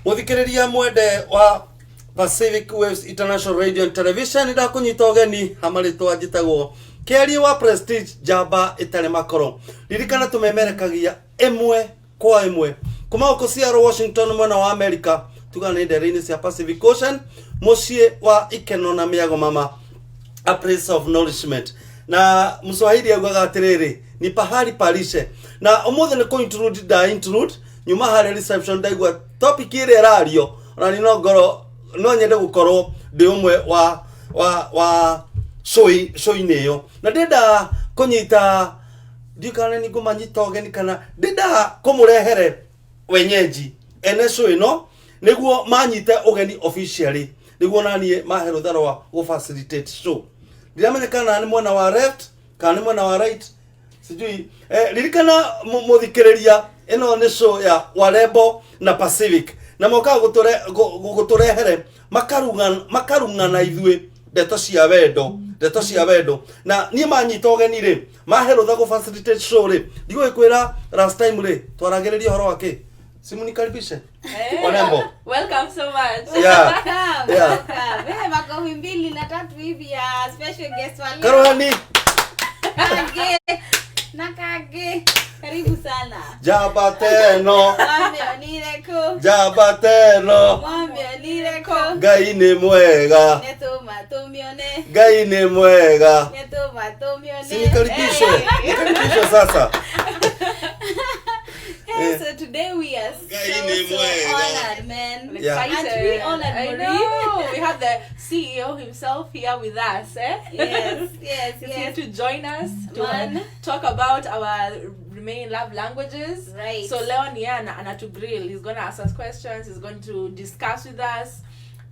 Muthikiriria mwende wa Pacific Waves International Radio and Television ndakunyita ugeni hamaritwa njitagwo Keri wa Prestige Jamba itare makoro. Ririkana tumemerekagia emwe kwa emwe kuma uko Seattle Washington mwana wa America tugana ndere-ini cia Pacific Ocean mucie wa Ikeno na Miago Mama, a place of nourishment. Na Mswahili agwaga atiriri ni pahali palishe. Na umuthe ni intrude nyuma hari reception ndaigwa topic ile radio na ni no nyende gukorwo ndi umwe wa show neyo na ndenda kunyita ndikana ni kumanyita ogeni kana ndenda kumurehere wenyeji ene show ino niguo manyite ogeni officially niguo nanie mahero tharo wa facilitate show ndiramenyekana ni mwana wa left kana ni mwana wa right sijui lirikana muthikiriria eno ni show ya Warembo na Pacific na moka guturehere makarungana ithue ndeto cia wendo na nie manyita ogeni ri mahero tha go facilitate show ri ndigo ikwira last time ri twaragiriria horo wake simunikaribishe Warembo. Welcome so much. Yeah. Wewe makofi 2 na 3 hivi ya special guest wale. Karohani. Nakage. Karibu sana. Jamba teno. Jamba teno. Ngai ni mwega. Ngai ni mwega. Nikaribishe sasa. So today we are so honored, man. Yeah. Aren't we honored, I know. We have the CEO himself here with us, eh? Yes. He's here to join us to talk about our remaining love languages. Right. So Leon anatu grill. He's going to ask us questions. He's going to discuss with us.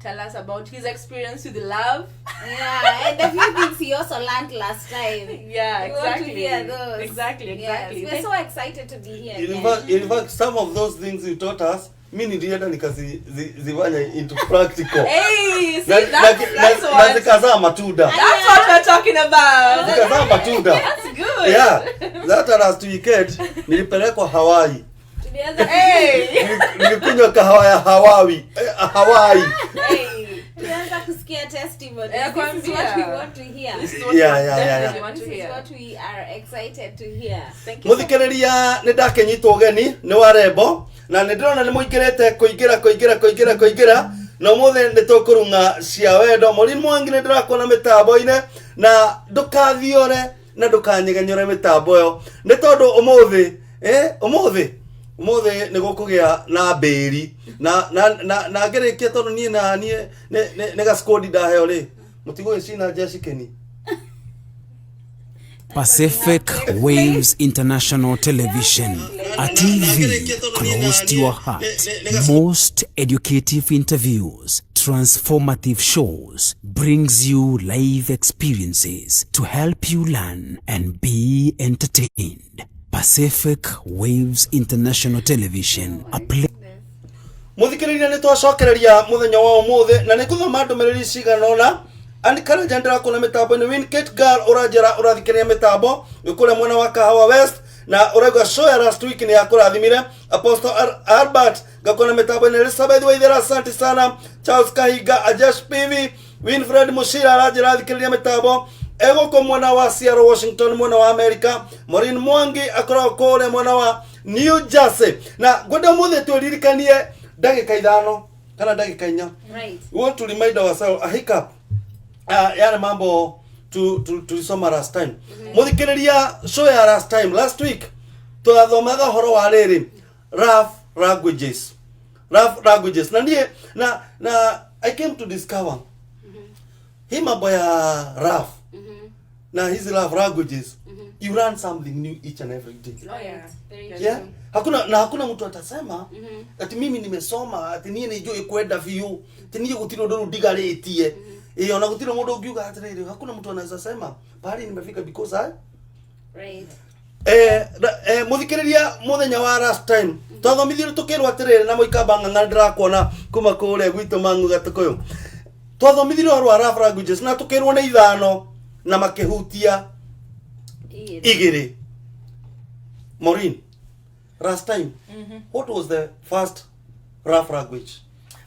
Tell us about his experience with love. Yeah, and a few things he also learned last time. Yeah, we want to hear those. Exactly. Yes, we're so excited to be here. In fact, some of those things you taught us, mimi nilienda nikazifanya into practical. Hey, see, that's what. Zikazaa matunda. That's what we're talking about. Zikazaa matunda. That's good. Yeah, that last weekend nilipelekwa Hawaii. Hey. Nilikunywa kahawa ya Hawaii. Tunaanza kusikia testimony. This is Yeah. what we want to hear. This is what Yeah. we want to This is hear. what we are excited to hear. Thank you. Muthikiriria ni ndakenyitwo ugeni ni Warembo na ni ndirona ni muingirite kuingira na muthe ni tukurunga cia wendo Maureen Mwangi ni ndirakona mitambo-ine na ndukathiore na ndukanyeganyore mitambo yo ni tondu umuthi ni gukugia na mbiri na ngirikia tondu nie na nie ne ga squad ndaheo ri mutigo icina jeshikeni. Pacific Waves International Television, a TV close to your heart. Most educative interviews, transformative shows, brings you live experiences to help you learn and be entertained. Pacific Waves International Television, a muthikiriria ni twacokereria muthenya wa umuthe na ni kuthoma ndumiriri ciganona andikana jandira kuna mitambo ni win Kate Girl urajera urathikiriria mitambo gukura mwana wa Kahawa West na uragwa show ya last week ni yakurathimire Apostle Albert gakona mitambo ni Elizabeth Waithera. Asante sana Charles Kahiga, Ajesh PV, Winfred Mushira arajera athikiriria mitambo ego ko mwana wa Seattle Washington mwana wa America. Maureen Mwangi akora kole mwana wa New Jersey na gwenda muthe turirikanie dakika 5 kana dakika 4. Right. We want to remind ourselves a hiccup. Yale mambo tulisoma last time. Muthikiriria show ya last week twathomaga horo wa riri rough languages. Na I came to discover hii mambo ya rough na hizi love languages you learn something new each and every day. Oh yeah. Yeah? Hakuna mtu atasema ati mimi nimesoma ati nie nijue kwenda view ati nie gutiro ndo ndigaritie ona gutiro mundu ungiuga atiriri hakuna mtu anaweza sema bali nimefika because Right. Muthikiriria muthenya wa last time twathomithirie tukirwa atiriri na muikamba ng'ang'a ndirakuona kuma kure gwitu mangu gatukuyu twathomithirie rwa love languages na tukirwo ni 5 na makihutia 2. Maureen, last time what was the first rough language.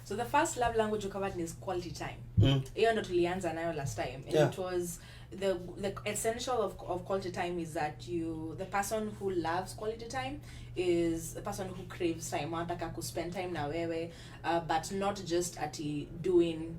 So the first love language you covered is quality time. Hiyo ndo tulianza nayo last time, and Yeah. it was the essential of quality time is that the person who loves quality time is the person who craves time, wanataka ku spend time na wewe, but not just doing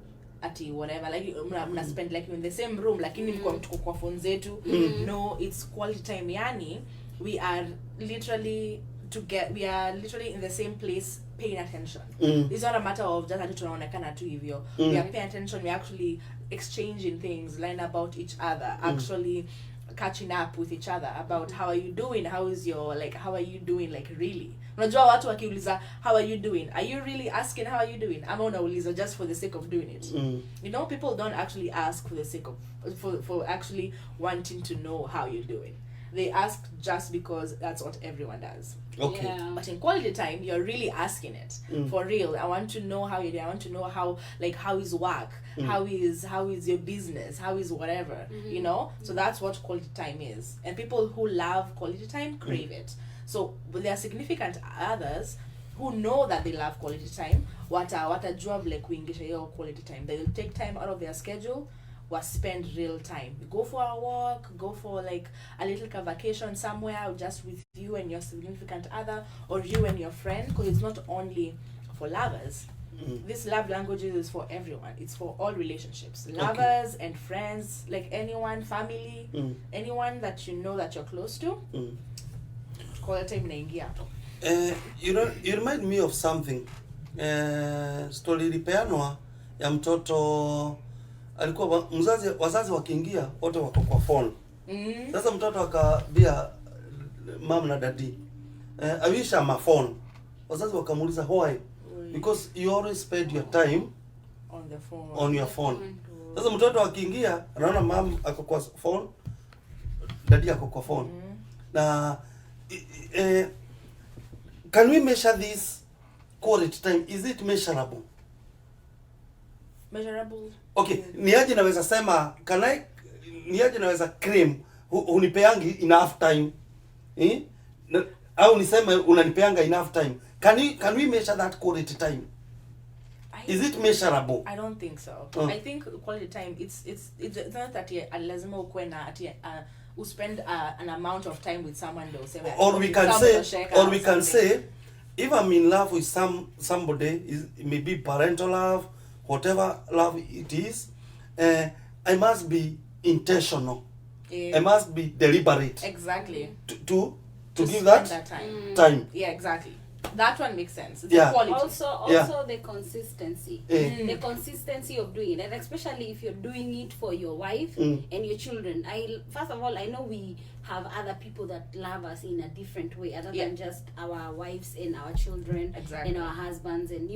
whatever, like mna spend like in the same room lakini tuko kwa phone zetu. No, it's quality time, yani we are literally in the same place paying attention. It's not a matter of just tunaonekana tu hivyo. We are paying attention, we are actually exchanging things, learning about each other, actually catching up with each other about how are you doing, how are you doing, like really. Unajua watu wakiuliza how are you doing, are you really asking how are you doing, ama unauliza just for the sake of doing it? You know, people don't actually ask for the sake of for actually wanting to know how you're doing. They ask just because that's what everyone does. Okay. Yeah. But in quality time, you're really asking it for real. I want to know how you're doing. I want to know how is work, how is your business, how is whatever, you know. So that's what quality time is, and people who love quality time crave it. So there are significant others who know that they love quality time. Watajua vile kuingisha hiyo quality time. They will take time out of their schedule. Spend real time. Go for a walk, go for like a little vacation somewhere, just with you and your significant other, or you and your friend, because it's not only for lovers. This love language is for everyone. It's for all relationships, lovers and friends, like anyone, family, anyone that you know that you're close to. Quality time inaingia hapo. You remind me of something. Story ilipeanwa ya mtoto alikuwa wazazi wakiingia wote wako kwa phone. Sasa mtoto akabia mom na daddy, I wish I'm a phone. Wazazi wakamuuliza why? Because you always spend your time on your phone. Sasa mtoto akiingia anaona mom ako kwa phone, daddy ako kwa phone. Na can we measure this quality time? Is it measurable? Measurable. Okay, niaje naweza sema niaje naweza claim unipeangi enough time? Au niseme unanipeanga enough time? Can we measure that quality time? Is it measurable? I don't think so. I think quality time it's not that lazima ukwe na you spend an amount of time with someone though. Or we can say if I'm in love with somebody, it may be parental love, whatever love it is, I must be intentional. I must be deliberate. Exactly. To give that time. Yeah, exactly. That one makes sense. It's quality. Also the consistency. The consistency of doing it, and especially if you're doing it for your wife and your children. First of all, I know we have other people that love us in a different way other than just our wives and our children and our husbands and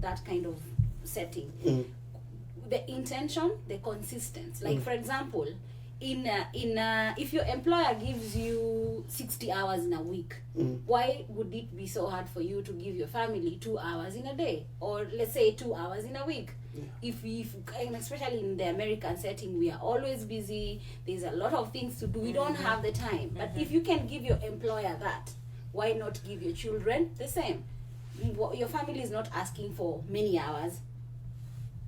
that kind of setting. The intention, the consistency. Like for example, if your employer gives you 60 hours in a week, why would it be so hard for you to give your family 2 hours in a day, or let's say 2 hours in a week? If and especially in the American setting, we are always busy, there's a lot of things to do, we don't have the time. But if you can give your employer that, why not give your children the same? Your family is not asking for many hours,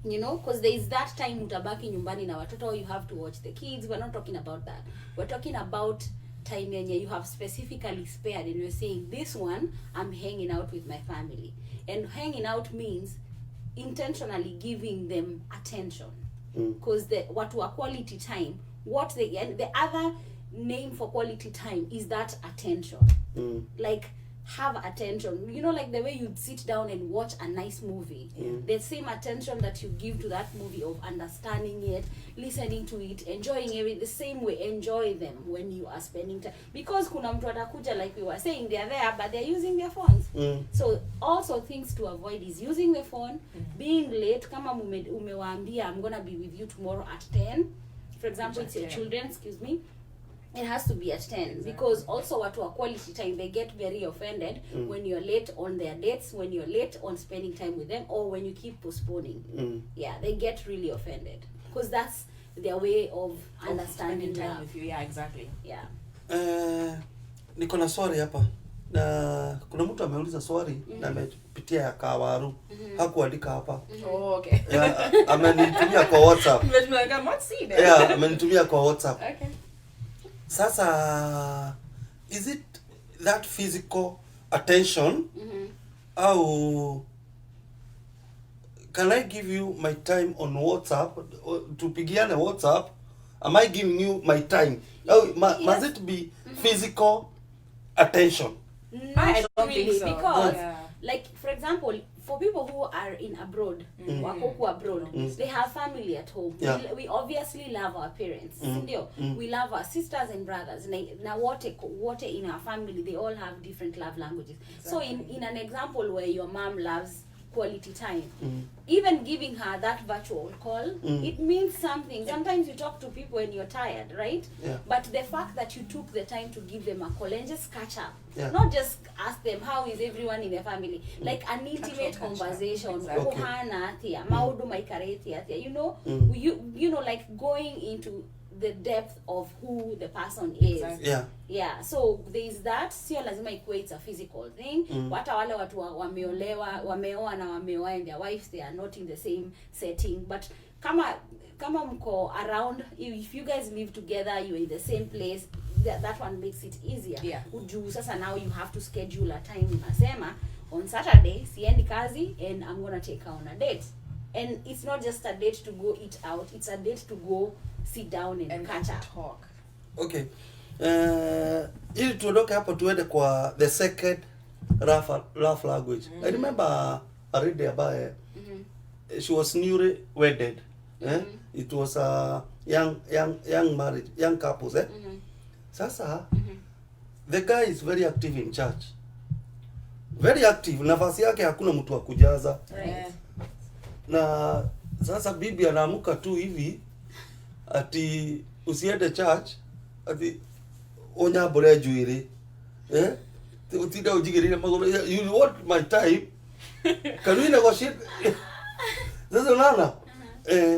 because there is that time utabaki nyumbani na watoto, you have to watch the kids. We're not talking about that. We're talking about time yenye you have specifically spared and you're saying, this one I'm hanging out with my family. And hanging out means intentionally giving them attention, because watu wa quality time, the other name for quality time is that attention. Like have attention, like the way you'd sit down and watch a nice movie, the same attention that you give to that movie of understanding it, listening to it, enjoying it, the same way enjoy them when you are spending time, because kuna mtu atakuja, like we were saying, they are there but they're using their phones. So also things to avoid is using the phone, being late. Kama umewaambia I'm gonna be with you tomorrow at 10, for example, it's your children, it has to be at 10, because also watu wa quality time, they get very offended when you're late on their dates, when you're late on spending time with them, or when you keep postponing. They get really offended, because that's their way of understanding time love with you. Yeah, exactly. Yeah. Niko na swali hapa. Na kuna mtu ameuliza swali na amepitia ya Kawaru. Hakuandika hapa. Oh, okay. Yeah, amenitumia kwa WhatsApp. Yeah, amenitumia kwa WhatsApp. Okay. Sasa is it that physical attention au can I give you my time on WhatsApp? Tupigiane WhatsApp. Am I giving you my time? Oh, must it be physical attention? I don't really, think so. because Yeah. like for example, for people who are in abroad, wako huku abroad, they have family at home. Yeah. We obviously love our parents, sindio? We love our sisters and brothers. Na wote in our family, they all have different love languages. So in an example where your mom loves quality time, even giving her that virtual call, it means something. Sometimes you talk to people and you're tired, right? Yeah. But the fact that you took the time to give them a call and just catch up, Yeah. not just ask them how is everyone in the family, like an intimate Catch up. conversation. Exactly. Okay. Ohana atia, maudu maikareti atia, you know, you know, like going into the depth of who the person is. Exactly. Yeah. Yeah, so there is that. Sio lazima ikuwe it's a physical thing. Hata wale watu wameoa na wameoa and their wives, they are not in the same setting, but kama mko around, if you guys live together, you're in the same place, that one makes it easier. Yeah. Uju sasa now you have to schedule a time, unasema on Saturday siendi kazi and I'm going to take her on a date. And it's not just a date to go eat out, it's a date to go sit down and catch up. Talk. Okay. Ili tuondoke hapo tuende kwa the second love language. I remember a lady ambaye she was newly wedded. It was a young marriage, young couples. Sasa the guy is very active in church. Very active. Nafasi yake hakuna mtu wa kujaza. Right. Na sasa bibi anaamuka tu hivi ati usiende church ati onyambore njuiri utinda ujigirire maguru, you want my time, can we negotiate? Sasa unaona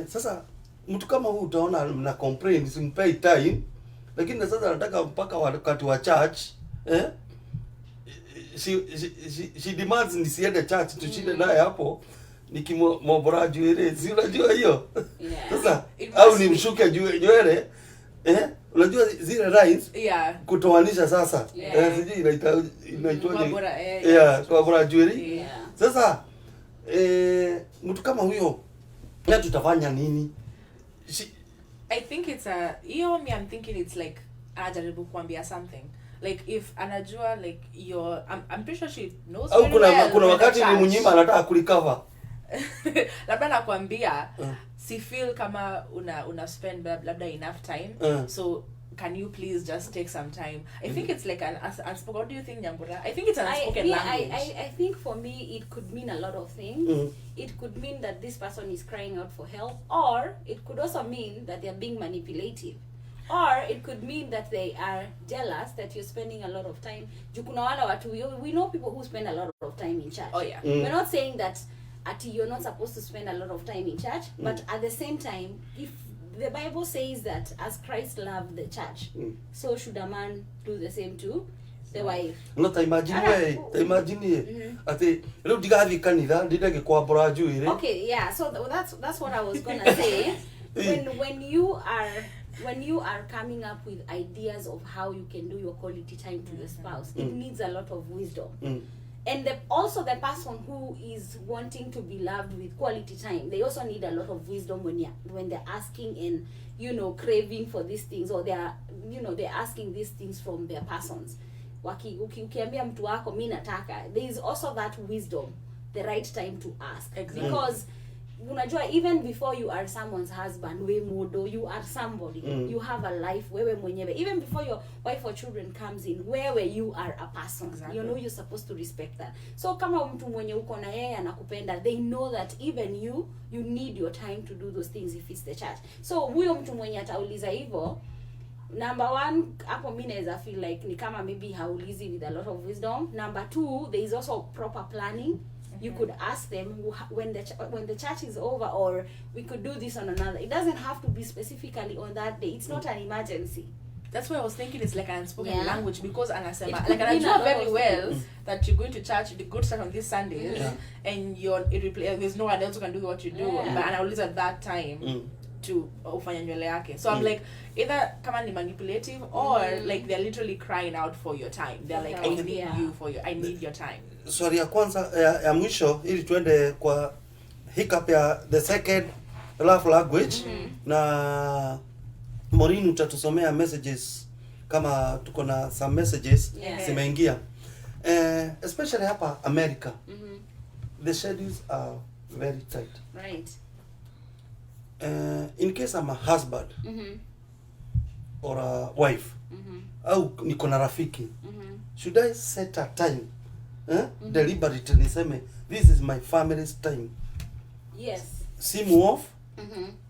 sasa mtu kama huyu utaona mna complain simpei time, lakini sasa anataka mpaka wakati wa church she demands nisiende church tushinde naye hapo nikimobora njuiri, si unajua hiyo? Yeah. Sasa It au must ni be- mshuke nywele unajua zile lines Yeah. kutoanisha sasa. Yeah. Sijui inaitwaje? Mabora, Mabora jewelry. Yeah. Sasa mtu kama huyo na tutafanya nini? I think it's I'm thinking it's like ajaribu kuambia something. Like if anajua like I'm pretty sure she knows Au very kuna well kuna when wakati the ni church- mnyima anataka kulicover. labda nakwambia si feel kama una spend labda enough time, so can you please just take some time? I think it's like an unspoken. What do you think, Nyambura? I think it's an unspoken language. I think for me it could mean a lot of things. It could mean that this person is crying out for help, or it could also mean that they're being manipulative, or it could mean that they are jealous that you're spending a lot of time. Jukuna wala watu, we know people who spend a lot of time in church. Oh, yeah. We're not saying that you're not supposed to spend a lot of time in church, but at the same time, if the Bible says that as Christ loved the church, so should a man do the same to the wife. No ta imagine ati leo digathi kanitha ndidege kwa bora njuiri. Okay, yeah. So that's what I was gonna say. When you are coming up with ideas of how you can do your quality time to your spouse, it needs a lot of wisdom. And also the person who is wanting to be loved with quality time, they also need a lot of wisdom when they're asking and craving for these things, or they're asking these things from their persons. Ukiambia mtu wako mimi nataka, there is also that wisdom, the right time to ask. Exactly. Because unajua, even before you are someone's husband, we modo, you are somebody, you have a life, wewe mwenyewe, even before your wife or children comes in, wewe you are a person. Exactly. You're supposed to respect that. So kama mtu mwenye uko na yeye anakupenda, they know that even you need your time to do those things if it's the church. So huyo mtu mwenye atauliza hivyo, number one, hapo mimi naweza feel like ni kama maybe haulizi with a lot of wisdom. Number two, there is also proper planning. You could ask them when the church is over, or we could do this on another. It doesn't have to be specifically on that day. It's not an emergency. That's why I was thinking it's like an unspoken Yeah. language, because anasema, It like, could and I mean a know lot very of well things. that you're going to church, you go to church on these Sundays, Yeah. and there's no one else who can do what you do, Yeah. and I will use at that time to ufanya nywele yake. So I'm like, either kama ni manipulative, or like they're literally crying out for your time. They're like, I need Yeah. you I need your time. Swali ya kwanza ya mwisho ili tuende kwa hiccup ya the second love language. Na Morini utatusomea messages kama tuko na some messages Yeah. zimeingia. Especially hapa America. The schedules are very tight. Right. In case I'm a husband or a wife, au niko na rafiki, should I set a time deliberately niseme this is my family's time, Yes. simu off,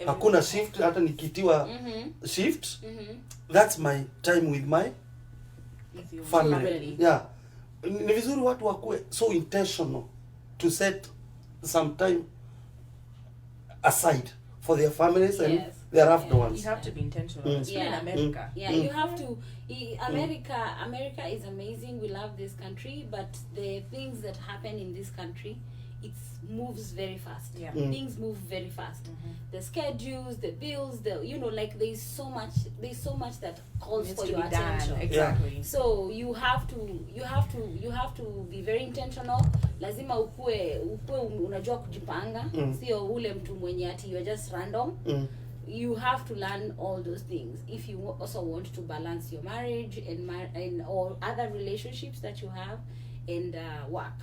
hakuna shift, hata nikitiwa shift, that's my time with my With your family. Yeah, ni vizuri watu wakuwe so intentional to set some time aside for their families and Yes. their loved Yeah. ones. You have to be intentional, especially in Yeah. America. Yeah, you have to. America is amazing. We love this country, but the things that happen in this country, it moves very fast. Yeah. Things move very fast. The schedules, the bills, like there's so much that calls Needs for to your be done. attention. Exactly. So you have to be very intentional. Lazima ukue unajua kujipanga. Sio ule mtu mwenye ati you're just random. You have to learn all those things if you also want to balance your marriage and or other relationships that you have and work.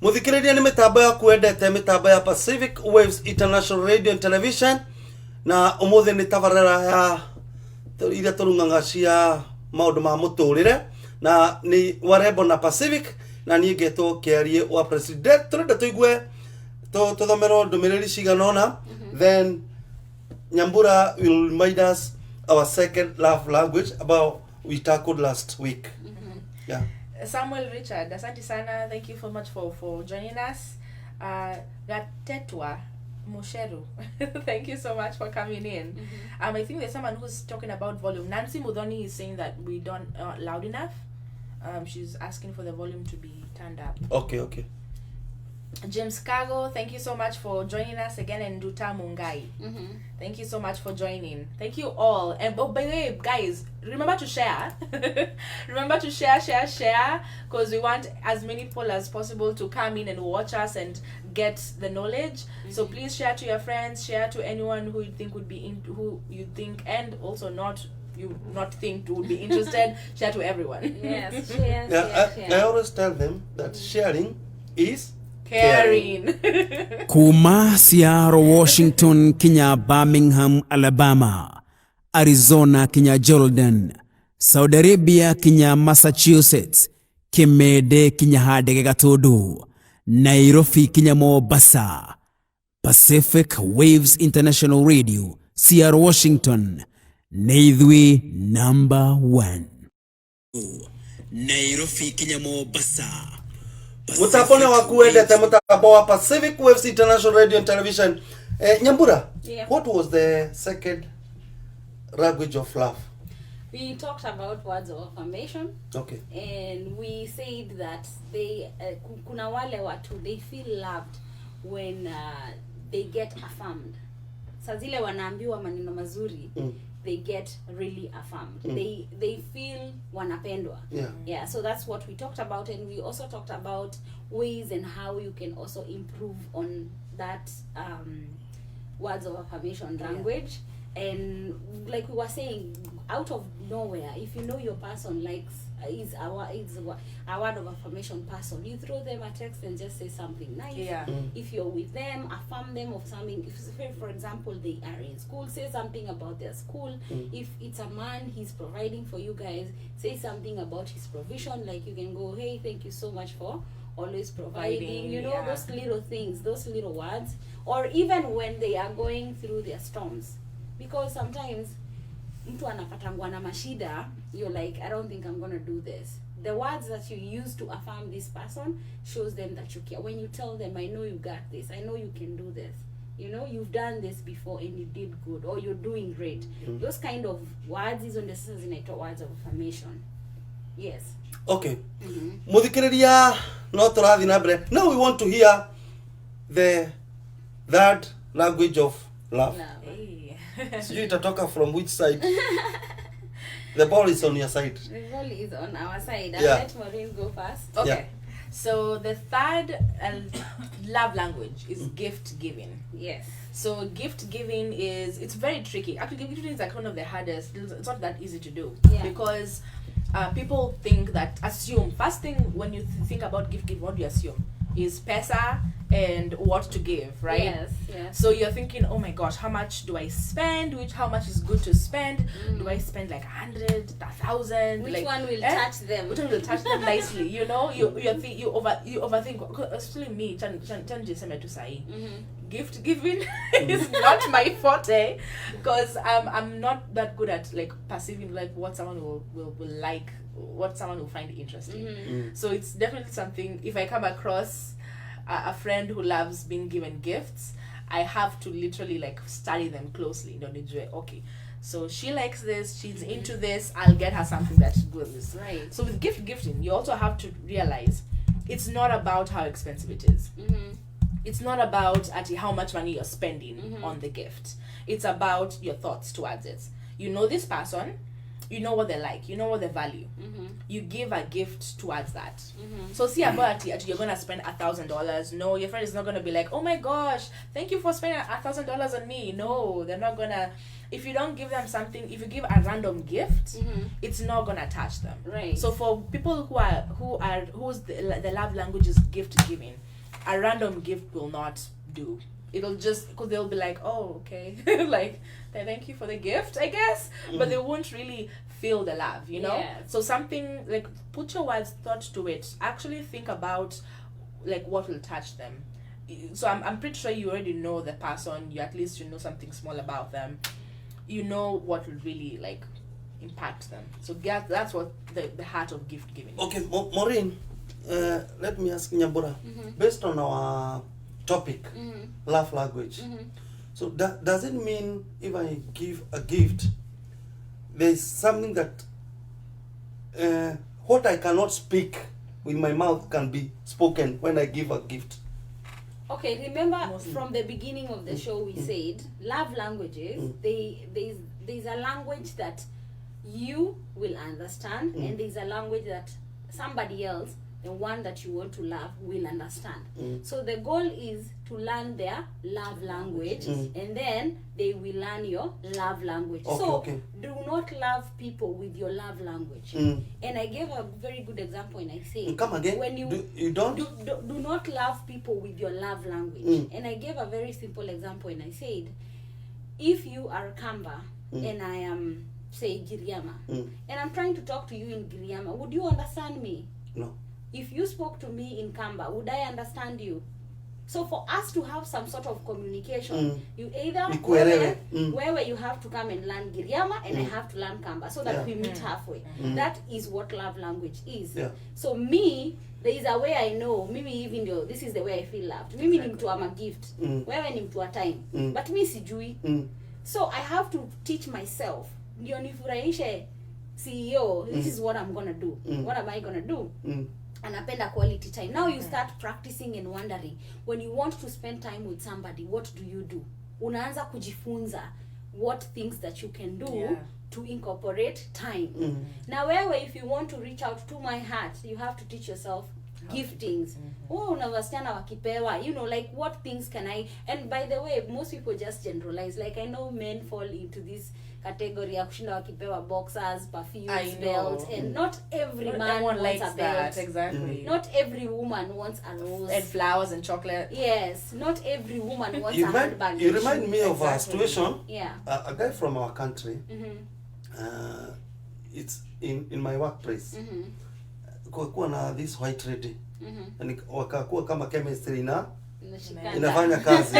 Muthikiriria ni mitambo ya kuendete mitambo ya Pacific Waves International Radio and Television, na umuthi ni tabarera ya iria turung'ang'acia maundu ma muturire, na ni warembo na Pacific, na ni ngetwo Kiarie wa President. Turenda tuigue tuthomero ndumiriri ciganona, then Nyambura will remind us our second love language about we tackled last week. Yeah. Samuel Richard, asante sana. Thank you so much for joining us. Gatetwa Musheru, thank you so much for coming in. I think there's someone who's talking about volume. Nancy Mudhoni is saying that we don't loud enough. She's asking for the volume to be turned up. Okay. James Cargo, thank you so much for joining us again. And Duta Mungai, thank you so much for joining. Thank you all. And by the way, guys, remember to share. Remember to share, because we want as many people as possible to come in and watch us and get the knowledge. So please share to your friends, share to anyone who you think would be who you think, and also not think would be interested. Share to everyone. Yes, share. I always tell them that sharing is Caring. Kuma Seattle, Washington, kinya Birmingham, Alabama, Arizona, kinya Jordan, Saudi Arabia, kinya Massachusetts, Kimede, kinya Hadege Gatodo, Nairobi, kinya Mombasa, Pacific Waves International Radio, Seattle, Washington, Naithwi #1. Nairobi, kinya Mombasa. Mutapone wa kuendete mutambo wa Pacific Waves International Radio and Television. Nyambura, what was the second language of love? We talked about words of affirmation. Okay. And we said that kuna wale watu, they feel loved when they get affirmed. Sa zile wanaambiwa maneno mazuri, they get really affirmed. They feel wanapendwa. Yeah, so that's what we talked about. And we also talked about ways and how you can also improve on that words of affirmation language. And like we were saying, out of nowhere, if you know your person is a word of affirmation person, you throw them a text and just say something nice. If you're with them, affirm them of something. If for example they are in school, say something about their school. If it's a man, he's providing for you guys, say something about his provision. Like you can go, hey, thank you so much for always providing, those little things, those little words. Or even when they are going through their storms, because sometimes mtu anapatangwa na mashida, you're like, I don't think I'm going to do this. The words that you use to affirm this person shows them that you care. When you tell them, I know you got this, I know you can do this, you know, you've done this before and you did good, or you're doing great. Those kind of words is on the season words of affirmation. Yes. Okay. Muthikiriria no turathi na mbere. Now we want to hear the third language of love. Hey. Sijui itatoka from which side? The ball is on your side. The ball is on our side. Yeah. I'll let Maureen go first. Okay. Yeah. So the third love language is gift giving. Yes. So gift giving it's very tricky. Actually, gift giving is like one of the hardest. It's not that easy to do, Yeah. because people assume first thing when you think about gift giving, what do you assume is pesa and what to give, right? Yes. Yes. So you're thinking, oh my gosh, how much do I spend? How much is good to spend? Do I spend like 100, 1,000? Which like, one will touch them? Which one will touch them nicely? You know, you overthink. Especially me, gift giving is not my forte, because I'm not that good at like perceiving like what someone will like, what someone will find interesting. So it's definitely something. If I come across a friend who loves being given gifts, I have to literally like study them closely. Okay, so she likes this, she's into this, I'll get her something that goes. Right. So with gifting, you also have to realize it's not about how expensive it is. It's not about actually how much money you're spending on the gift. It's about your thoughts towards it. You know this person, you know what they like, you know what they value. You give a gift towards that. So see about it, you're gonna spend $1,000. No, your friend is not gonna be like, oh my gosh, thank you for spending $1,000 on me. No, they're not gonna. If you don't give them something, if you give a random gift, it's not gonna touch them. Right. So for people whose the love language is gift giving, a random gift will not do. It'll just, because they'll be like, oh, okay, like, thank you for the gift, I guess, but they won't really feel the love, you know? Yes. So something, like, put your words, thought to it. Actually think about, like, what will touch them. So I'm pretty sure you already know the person, you know something small about them. You know what will really, like, impact them. So that's what the heart of gift giving is. Okay, Maureen, let me ask Nyambura, based on our topic, love language. So does it mean if I give a gift, there's something that what I cannot speak with my mouth can be spoken when I give a gift? Okay, remember from the beginning of the show we said love languages, there's a language that you will understand and there's a language that somebody else, the one that you want to love, will understand. So the goal is to learn their love language and then they will learn your love language. Do not love people with your love language. And I gave a very good example and I said, come again, when you do not love people with your love language. And I gave a very simple example and I said, if you are Kamba and I am, say, Giriama, and I'm trying to talk to you in Giriama, would you understand me? No. If you spoke to me in Kamba, would I understand you? So for us to have some sort of communication, you either where you have to come and learn Giriama and I have to learn Kamba so that we meet halfway. That is what love language is. So me, there is a way I know, mimi even though this is the way I feel loved. Mimi ni mtu ama gift. Wewe ni mtu wa time. But me sijui. So I have to teach myself. Ndio nifurahishe CEO, this is what I'm gonna do. What am I gonna do? Anapenda quality time. Now you start practicing and wondering, when you want to spend time with somebody, what do? Unaanza kujifunza what things that you can do to incorporate time. Now if you want to reach out to my heart, you have to teach yourself giftings. Unawasichana wakipewa, like what things can I, and by the way, most people just generalize. Like I know men fall into this category ya kushinda wakipewa boxers, perfumes, belts, and not every man wants a belt. That, exactly. Not every woman wants a rose. And flowers and chocolate. Yes, not every woman wants a handbag. You remind me of a situation. Yeah. A guy from our country. It's in my workplace. Kuwa na this white lady. Wakakuwa kama chemistry na inafanya kazi.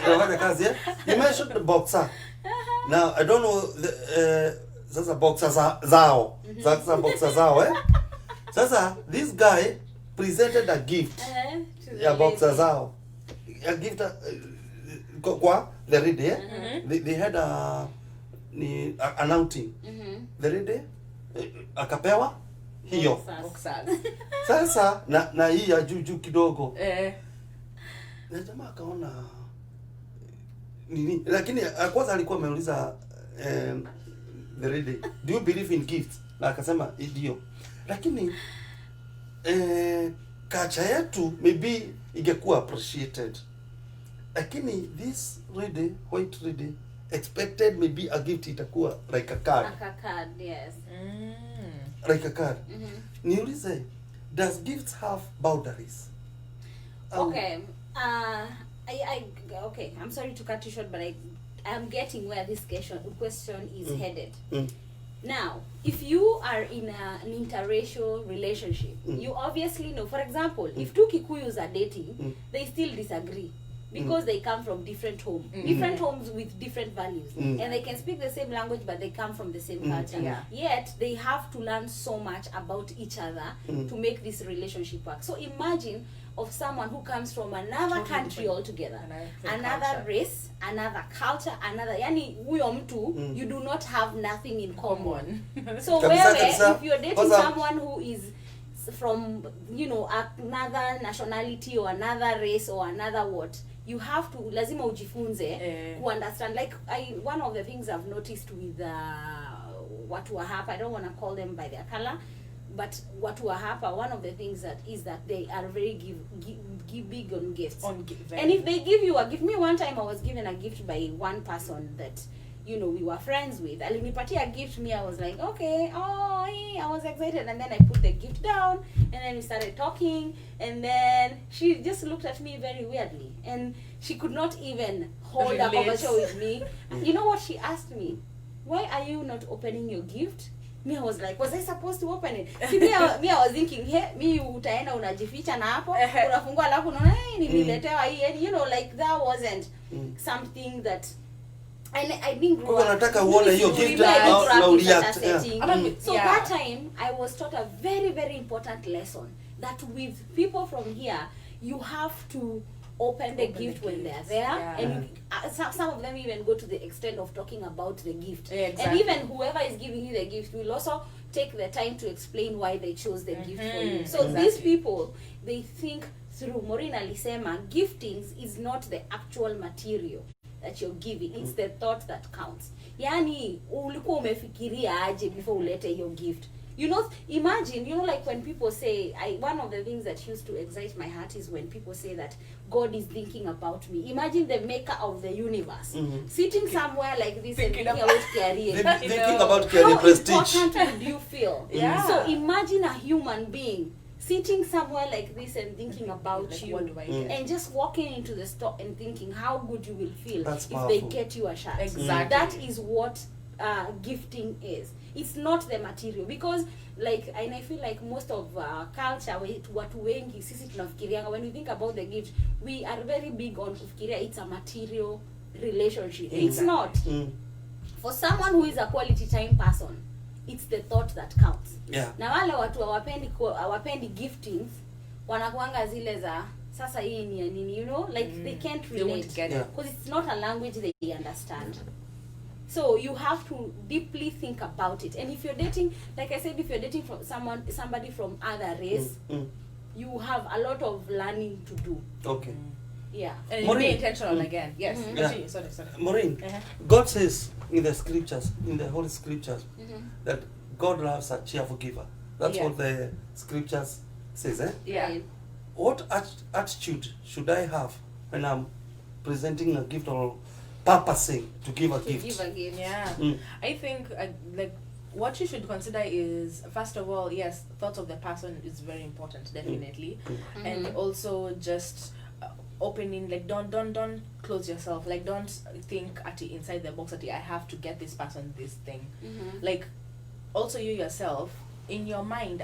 Inafanya kazi. You mentioned the boxer. Now I don't know sasa boxer zao. Sasa boxer zao Sasa this guy presented a gift. Ya boxer zao. A gift kwa the ready they had an outing the ready akapewa hiyo sasa na hii ya juu kidogo na jamaa akaona nini, lakini kwanza alikuwa ameuliza the ready, do you believe in gifts? Na akasema ndio, lakini kacha yetu maybe ingekuwa appreciated, lakini this ready, white ready expected maybe a gift itakuwa like a card. Like a card, yes. Like a card. Niulize, does gifts have boundaries? Okay. Okay, I'm sorry to cut you short, but I'm getting where this question is headed. Now, if you are in an interracial relationship, you obviously know, for example, if two Kikuyus are dating, they still disagree because they come from different homes, different homes with different values, and they can speak the same language, but they come from the same culture. Yeah. Yet, they have to learn so much about each other to make this relationship work. So imagine of someone who comes from another Totally country different. altogether, Another another culture. race, another culture, another, yani huyo mtu, you do not have nothing in common. So Kabisa. if you're dating Kwanza- someone who is from, another nationality or another race or another what, you have to, lazima ujifunze to understand. Like one of the things I've noticed with watu wa hapa, I don't want to call them by their color, but watu wa hapa, one of the things that is that they are very give big on gifts. And if they give you a gift, me one time I was given a gift by one person that we were friends with. Alinipatia a gift, me I was like, okay, I was excited, and then I put the gift down, and then we started talking, and then she just looked at me very weirdly, and she could not even hold a Relate. conversation with me. You know what she asked me? Why are you not opening your gift? Me, I was like, was I supposed to open it? See, me I was thinking, hey, me utaenda unajificha na hapo, unafungua alafu unaona, hey, nililetewa hii, and like that wasn't something that I didn't grow Kwa up. nataka uone hiyo We gift were au trapped na in that ureact. setting. So Yeah. that time I was taught a very, very important lesson that with people from here, you have to open the gift when they are there, Yeah. and some of them even go to the extent of talking about the gift. Yeah, And exactly. even whoever is giving you the gift will also take the time to explain why they chose the gift for you. So these people, they think through. Maureen alisema, giftings is not the actual material that you're giving, it's the thought that counts. Yani ulikuwa umefikiria aje before ulete your gift. Imagine, like when people say, one of the things that used to excite my heart is when people say that God is thinking about me. Imagine the maker of the universe sitting somewhere like this and thinking about career. Thinking about career How prestige. important would you feel? Yeah. So imagine a human being sitting somewhere like this and thinking about Like, you, what do I get? and just walking into the store and thinking how good you will feel That's if they powerful. get you a shirt. Exactly. That is what gifting is. It's not the material, because and I feel like most of culture, watu wengi sisi tunafikirianga, when we think about the gift, we are very big on kufikiria it's a material relationship. It's not. For someone who is a quality time person, it's the thought that counts. Yeah. Na wale watu hawapendi giftings, wanakuanga zile za sasa hii ni ya nini, they can't They won't relate, get it. because it's not a language they understand. So you have to deeply think about it. And if you're dating, like I said, if you're dating from somebody from other race, you have a lot of learning to do. Okay. Yeah. And Maureen. be intentional again. Yes. Yeah. Continue. Sorry. Maureen, God says in the scriptures, in the Holy Scriptures, that God loves a cheerful giver. That's Yeah. what the scriptures says, eh? Yeah. Right. What attitude should I have when I'm presenting a gift or purposing to give a To gift? give a gift. Yeah. I think what you should consider is, first of all, yes, thoughts of the person is very important, definitely, and also just opening, don't close yourself, don't think at the inside the box that I have to get this person this thing. Also you yourself in your mind,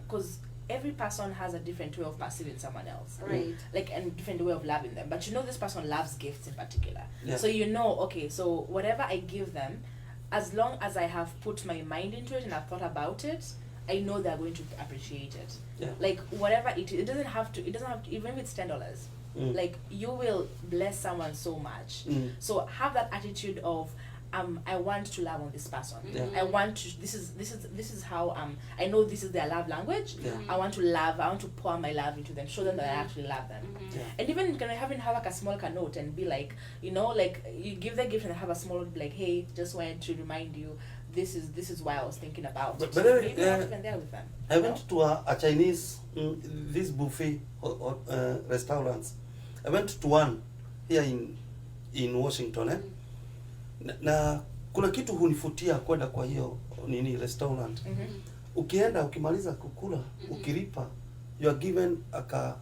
because every person has a different way of perceiving someone else, Right. and different way of loving them, but this person loves gifts in particular. Yeah. So okay, so whatever I give them, as long as I have put my mind into it and I've thought about it, I know they're going to appreciate it. Yeah. Whatever it doesn't have to, even if it's $10, like you will bless someone so much. So have that attitude of I want to love on this person. I want to. This is how I know this is their love language. I want to love. I want to pour my love into them. Show them that I actually love them. And even can I have like a small note and be like, you know, like you give the gift and have a small like, hey, just wanted to remind you, this is why I was thinking about. But maybe not even there with them. I went to a Chinese this buffet or restaurants. I went to one here in Washington. Na kuna kitu hunifutia kwenda kwa hiyo nini restaurant. Ukienda ukimaliza kukula, ukilipa, you are given ka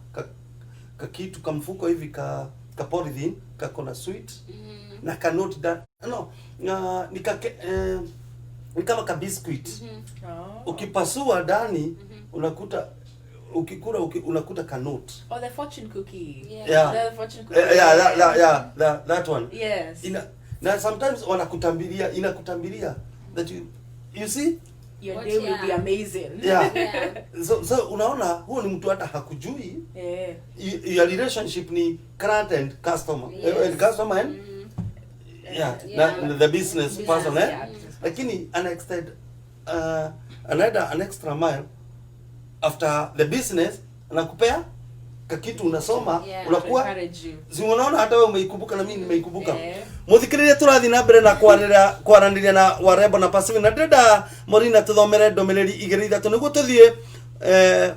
kitu kamfuko hivi ka polythene kakona sweet na ka note that no ni kama ka biscuit. Ukipasua ndani unakuta ukikula unakuta ka note. Oh, the fortune cookie. Yeah. The fortune cookie. That one. Yes. Na sometimes inakutambilia that you see your day will be amazing. Yeah. So unaona huo ni mtu hata hakujui. Your relationship ni client and customer. And customer and the business person. Lakini an extra mile after the business anakupea kakitu unasoma unakuwa unaona hata wewe umeikumbuka na mimi nimeikumbuka. Muthikiririe turathi na mbere na kwaranĩria na warembo na Pacific na ndenda Morina tuthomere ndomereri 2-3 niguo tuthie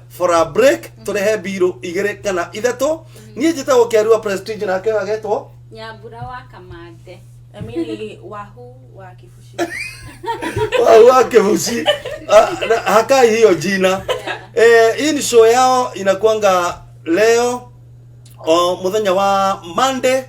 for a break turehe biro 2 kana 3. Nie njitagwo Kiarua Prestige na ke wagetwo Nyambura wa Kamande. Amini wahu wa Kifushi. Wahu wa Kifushi. Hakai hiyo jina. Hii ni show yao inakuanga leo muthenya wa Monday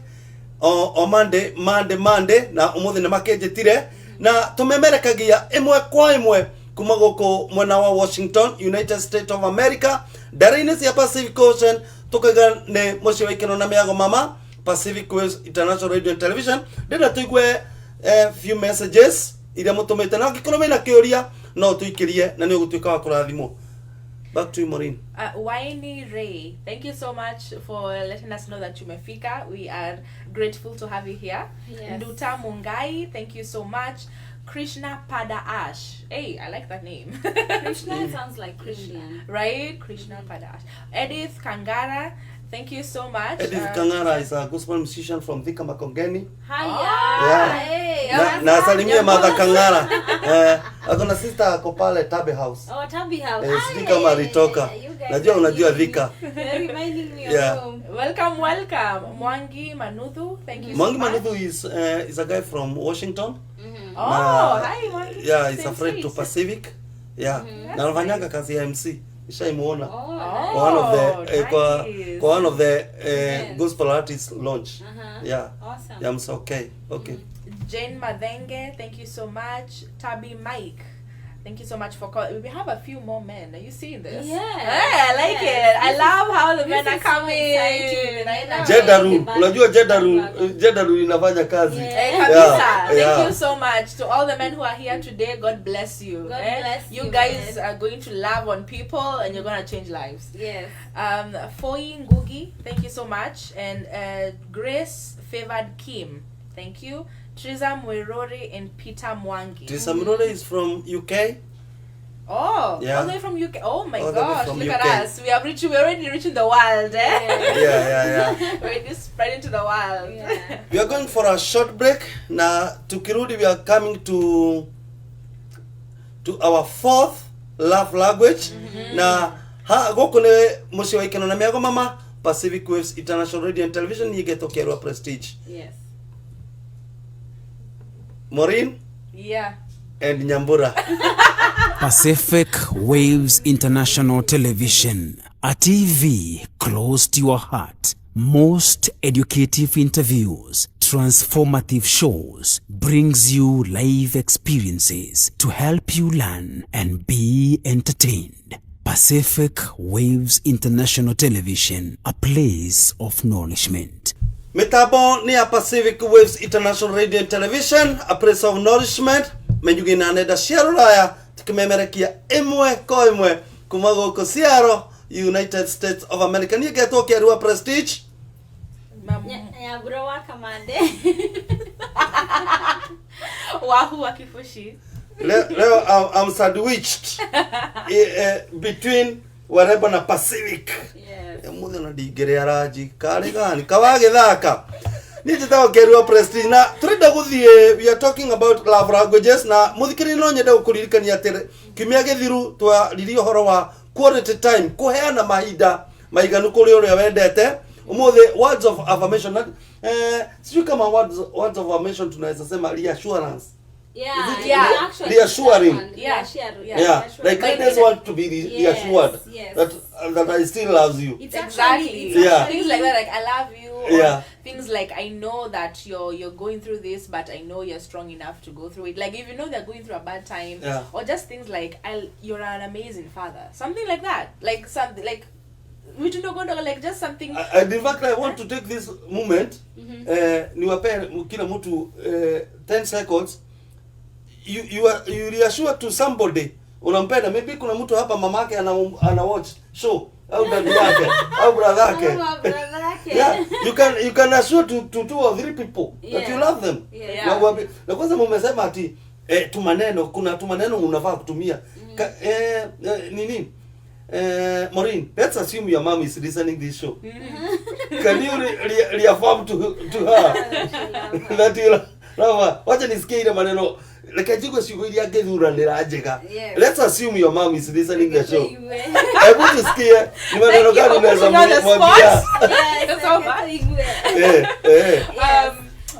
Monday na umuthi namakenjetire na tumemerekagia imwe kwa imwe kuma goko mwena wa Washington, United States of America, ndari-inĩ cia Pacific Ocean tukaga ne mucio wa ikeno na miago mama Pacific Waves International Radio and Television. Ndenda tuigue few messages iria mutumite na ngikoro mena kiuria no tuikirie na ni ugutuika wa kurathimo. Back to you, Maureen. Winey Ray, thank you so much for letting us know that tumefika. We are grateful to have you here. Yes. Nduta Mungai, thank you so much. Krishna Pada Ash. Hey, I like that name. Krishna sounds like Christian. Right? Krishna Pada Ash. Edith Kangara, thank you so much. Edith Kangara is a gospel musician from Thika Makongeni. Hiya. Hey, na salimia Mother Kangara. Akona sister ako pale Tabe House. Oh, Tabe House. Sijui kama alitoka. Najua unajua Thika. Reminding me of home. Welcome. Mwangi Manuthu, thank you Mwangi so much. Manuthu is a guy from Washington. Hi Mwangi. Yeah, he's afraid to Pacific. Yeah. Na anafanyanga kazi ya MC. Nishaimuona. One of the gospel artists launch. Yeah. Awesome. Yeah, I'm so okay. Jane Madenge, thank you so much. Tabi Mike, thank you so much for calling. We have a few more men. Are you seeing this? Yeah. I like it. I love how the men are coming. Jedaru, unajua Jedaru inafanya kazi. Thank you so much to all the men who are here today. God bless you. God bless you. You guys are going to love on people and you're going to change lives. Yes. Foi Ngugi, thank you so much. And Grace Favored Kim, thank you. Triza Mwirori and Peter Mwangi. Triza Mwirori is from UK. Oh, yeah. All the way from UK. Oh my all gosh, look UK. at us. We're already reaching the world, eh? Yeah. We're already spreading to the world. Yeah. We are going for a short break. Na tukirudi we are coming to our 4th love language. Na goko ne mucio wa ikeno na miago mama Pacific Waves International Radio and Television yigeto Kiarua Prestige. Yes. Maureen? Yeah. And Nyambura. Pacific Waves International Television, a TV close to your heart. Most educative interviews, transformative shows, brings you live experiences to help you learn and be entertained. Pacific Waves International Television, a place of nourishment. Mitambo ni ya Pacific Waves International Radio and Television, a place of nourishment. Menyugi na nenda cia Ruraya tukimemerekia imwe kwa imwe kuma goko Seattle, United States of America. Ni geto Kiarua Prestige. Ya bro wa kamande. Wahu wa kifushi. Leo I'm sandwiched between Warebo na Pacific. Yes. Muthe na ndigerea raji kari gani kawage thaka ni njita okerwa Prestige na turenda guthie. We are talking about love languages na muthikiri no nyende gukuririkania atire kimia githiru twariri horo wa quality time, kuheana mahinda maiganu kuri uria wendete. Umuthe words of affirmation sijui kama words of affirmation tunaweza sema reassurance. Yeah. Actually Reassuring. Yeah. Like I just want to be reassured that I still love you. It's Exactly. Yeah. Things like that, like I love you. Or Yeah. things like I know that you're going through this, but I know you're strong enough to go through it. Like if you know they're going through a bad time, Yeah. or just things like you're an amazing father, something like that. Like something like we don't go like just something. And in fact I want to take this moment niwape kila mtu 10 seconds. You reassure to somebody unampenda. Maybe kuna mtu hapa mamake ana watch show au dadi yake au brother yake. Yeah, you can assure to 2 or 3 people that you love them. Yeah. Na kwanza mmesema ati tumaneno, kuna tumaneno unafaa kutumia. Nini? Maureen, let's assume your mom is listening this show. Can you reaffirm to her that you love her? Wacha nisikie ile maneno. Like ajigo sigo ile agedhuranira njega. Let's assume your mom is listening the show. Hebu tusikie ni maneno gani unaweza mwambia.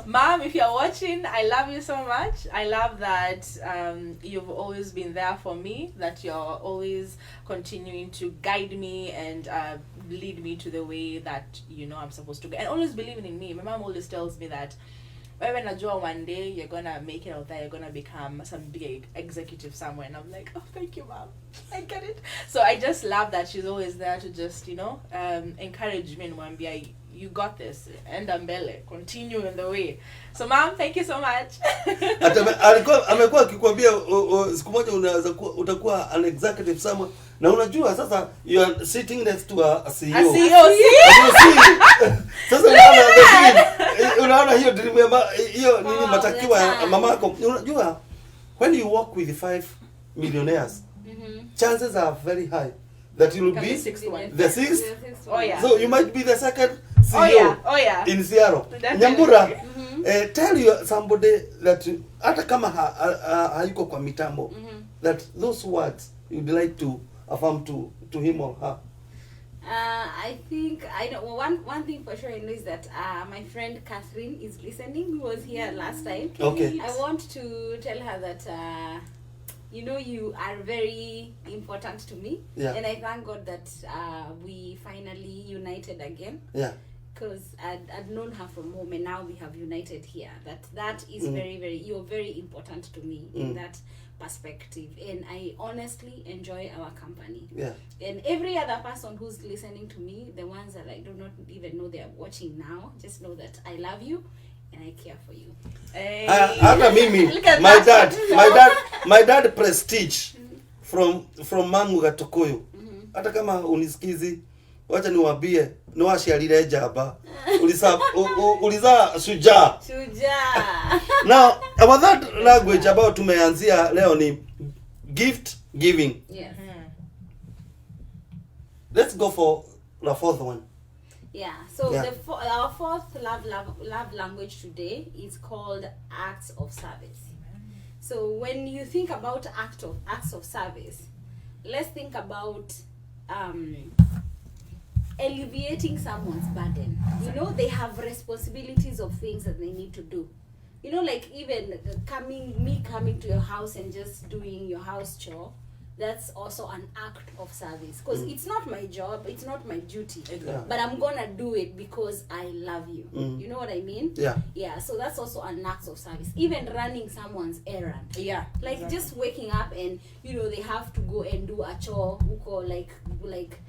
Mom, if you're watching, I love you so much. I love that you've always been there for me, that you're always continuing to guide me and lead me to the way that you know I'm supposed to go, and always believing in me. My mom always tells me that when I draw one day, you're gonna make it out there, you're gonna become some big executive somewhere. And I'm like, oh, thank you, Mom. I get it. So I just love that she's always there to just, you know, encourage me and mwambia, you got this, enda mbele, continue in the way. So Mom, thank you so much. Amekuwa akikwambia siku moja unaweza utakuwa an executive somewhere, na unajua sasa you are sitting next to a CEO. A CEO. Sasa unaona hiyo dream hiyo nini matakiwa ya mamako. Unajua when you work with 5 millionaires, chances are very high that you will be the sixth. Oh yeah. So you might be the second CEO. Oh yeah. In Seattle. Nyambura, tell you somebody that hata kama hayuko kwa mitambo, that those words you'd like to affirm to him or her. I think I know one thing for sure I know is that my friend Catherine is listening, who was here last time. Okay. I want to tell her that you know, you are very important to me. Yeah. And I thank God that we finally united again. Yeah. Because I'd known her from home, and now we have united here. That is very, you're very important to me in that perspective, and I honestly enjoy our company. Yeah. And every other person who's listening to me, the ones that I do not even know they're watching now, just know that I love you and I care for you. Hey. Hata mimi, my dad Prestige from Mangu Gatukuyu. Hata kama unisikizi, wacha niwaambie, no washiarire jamba. Uliza shujaa. Now, about that language about tumeanzia leo ni gift giving. Yes. Let's go for the fourth one. Yeah. So Yeah. our fourth love language today is called acts of service. So when you think about acts of service, let's think about alleviating someone's burden. You know, they have responsibilities of things that they need to do. You know, like even coming to your house and just doing your house chore, that's also an act of service. Because it's not my job, it's not my duty. Yeah. But I'm gonna do it because I love you. You know what I mean? Yeah. Yeah, so that's also an act of service. Even running someone's errand. Yeah. Like exactly. just waking up and, you know, they have to go and do a chore, like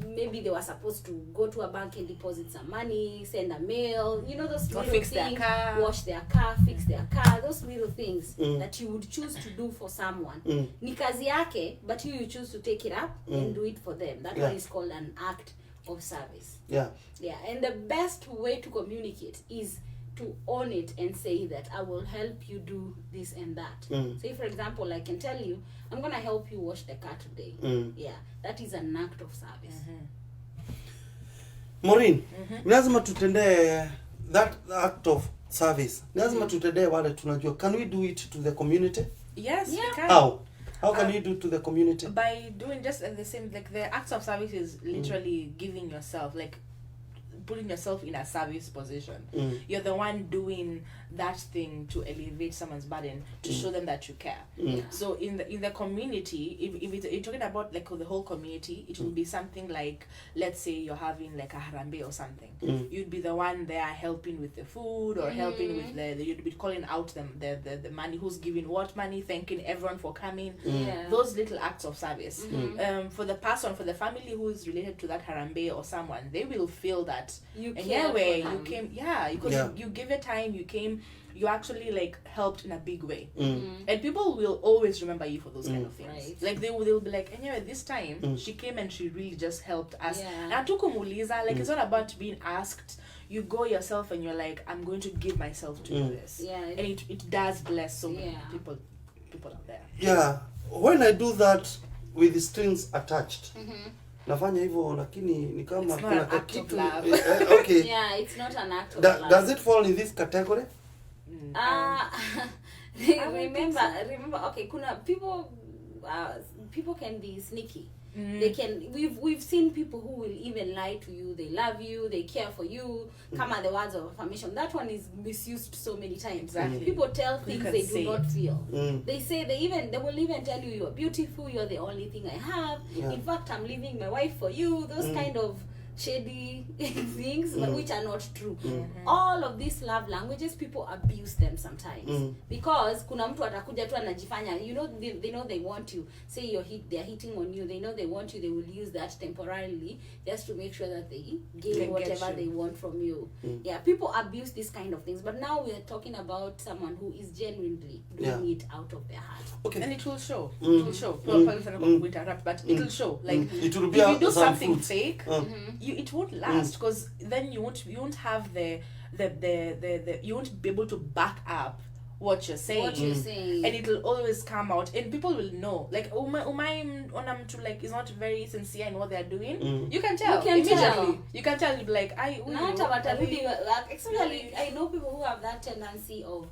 maybe they were supposed to go to a bank and deposit some money, send a mail, you know, those little fix things, their car. wash their car, fix their car, those little things that you would choose to do for someone. Ni kazi yake, but you choose to take it up and do it for them. That one is called an act of service. Yeah. Yeah, and the best way to communicate is to own it and say that I will help you do this and that. Say, for example, I can tell you, I'm going to help you wash the car today. Yeah, that is an act of service. Maureen, lazima tutendee that act of service. Lazima tutendee wale tunajua. Can we do it to the community? Yes, Yeah. you can. How can we do it to the community? By doing just the same, like the acts of service is literally giving yourself, like putting yourself in a service position. You're the one doing that thing to alleviate someone's burden, to show them that you care. So in the community, if you're talking about like the whole community, it will be something like, let's say you're having like a harambe or something. You'd be the one there helping with the food or helping with you'd be calling out the money, who's giving what money, thanking everyone for coming. Yeah. Those little acts of service. For the person, for the family who is related to that harambe or someone, they will feel that You and care for you them. came, because you give it time, you came, you actually like helped in a big way. And people will always remember you for those kind of things. Right. Like they'll be like, anyway, this time she came and she really just helped us. Yeah. And tukumuliza, like it's not about being asked. You go yourself and you're like, I'm going to give myself to do this. Yeah. And it does bless so many Yeah. people out there. Yeah. When I do that with the strings attached, nafanya hivyo lakini ni kama It's not kuna an act of kitu. love. Okay. Yeah, it's not an act of love. Does it fall in this category? Remember, okay, kuna people can be sneaky. They can, we've seen people who will even lie to you. They love you, they care for you. Come on, the words of affirmation. That one is misused so many times. Exactly. People tell things can they say do not feel. They They will even tell you, you're beautiful, you're the only thing I have. Yeah. In fact, I'm leaving my wife for you. Those kind of shady things, but which are not true. All of these love languages, people abuse them sometimes because kuna mtu atakuja tu anajifanya, they know they want you. Say they're hitting on you, they know they want you, they will use that temporarily just to make sure that they gain whatever they want from you. Yeah, people abuse these kind of things, but now we are talking about someone who is genuinely doing it out of their heart. Okay. And it will show. It will show. Interrupt, but it will show. Like It will if be you do some something fruit. fake, it won't last because then you won't have the you won't be able to back up what you're saying. And it'll always come out and people will know, like to like is not very sincere in what they're doing. You can tell You can immediately. tell. You can tell. You'll be like, especially I know people who have that tendency of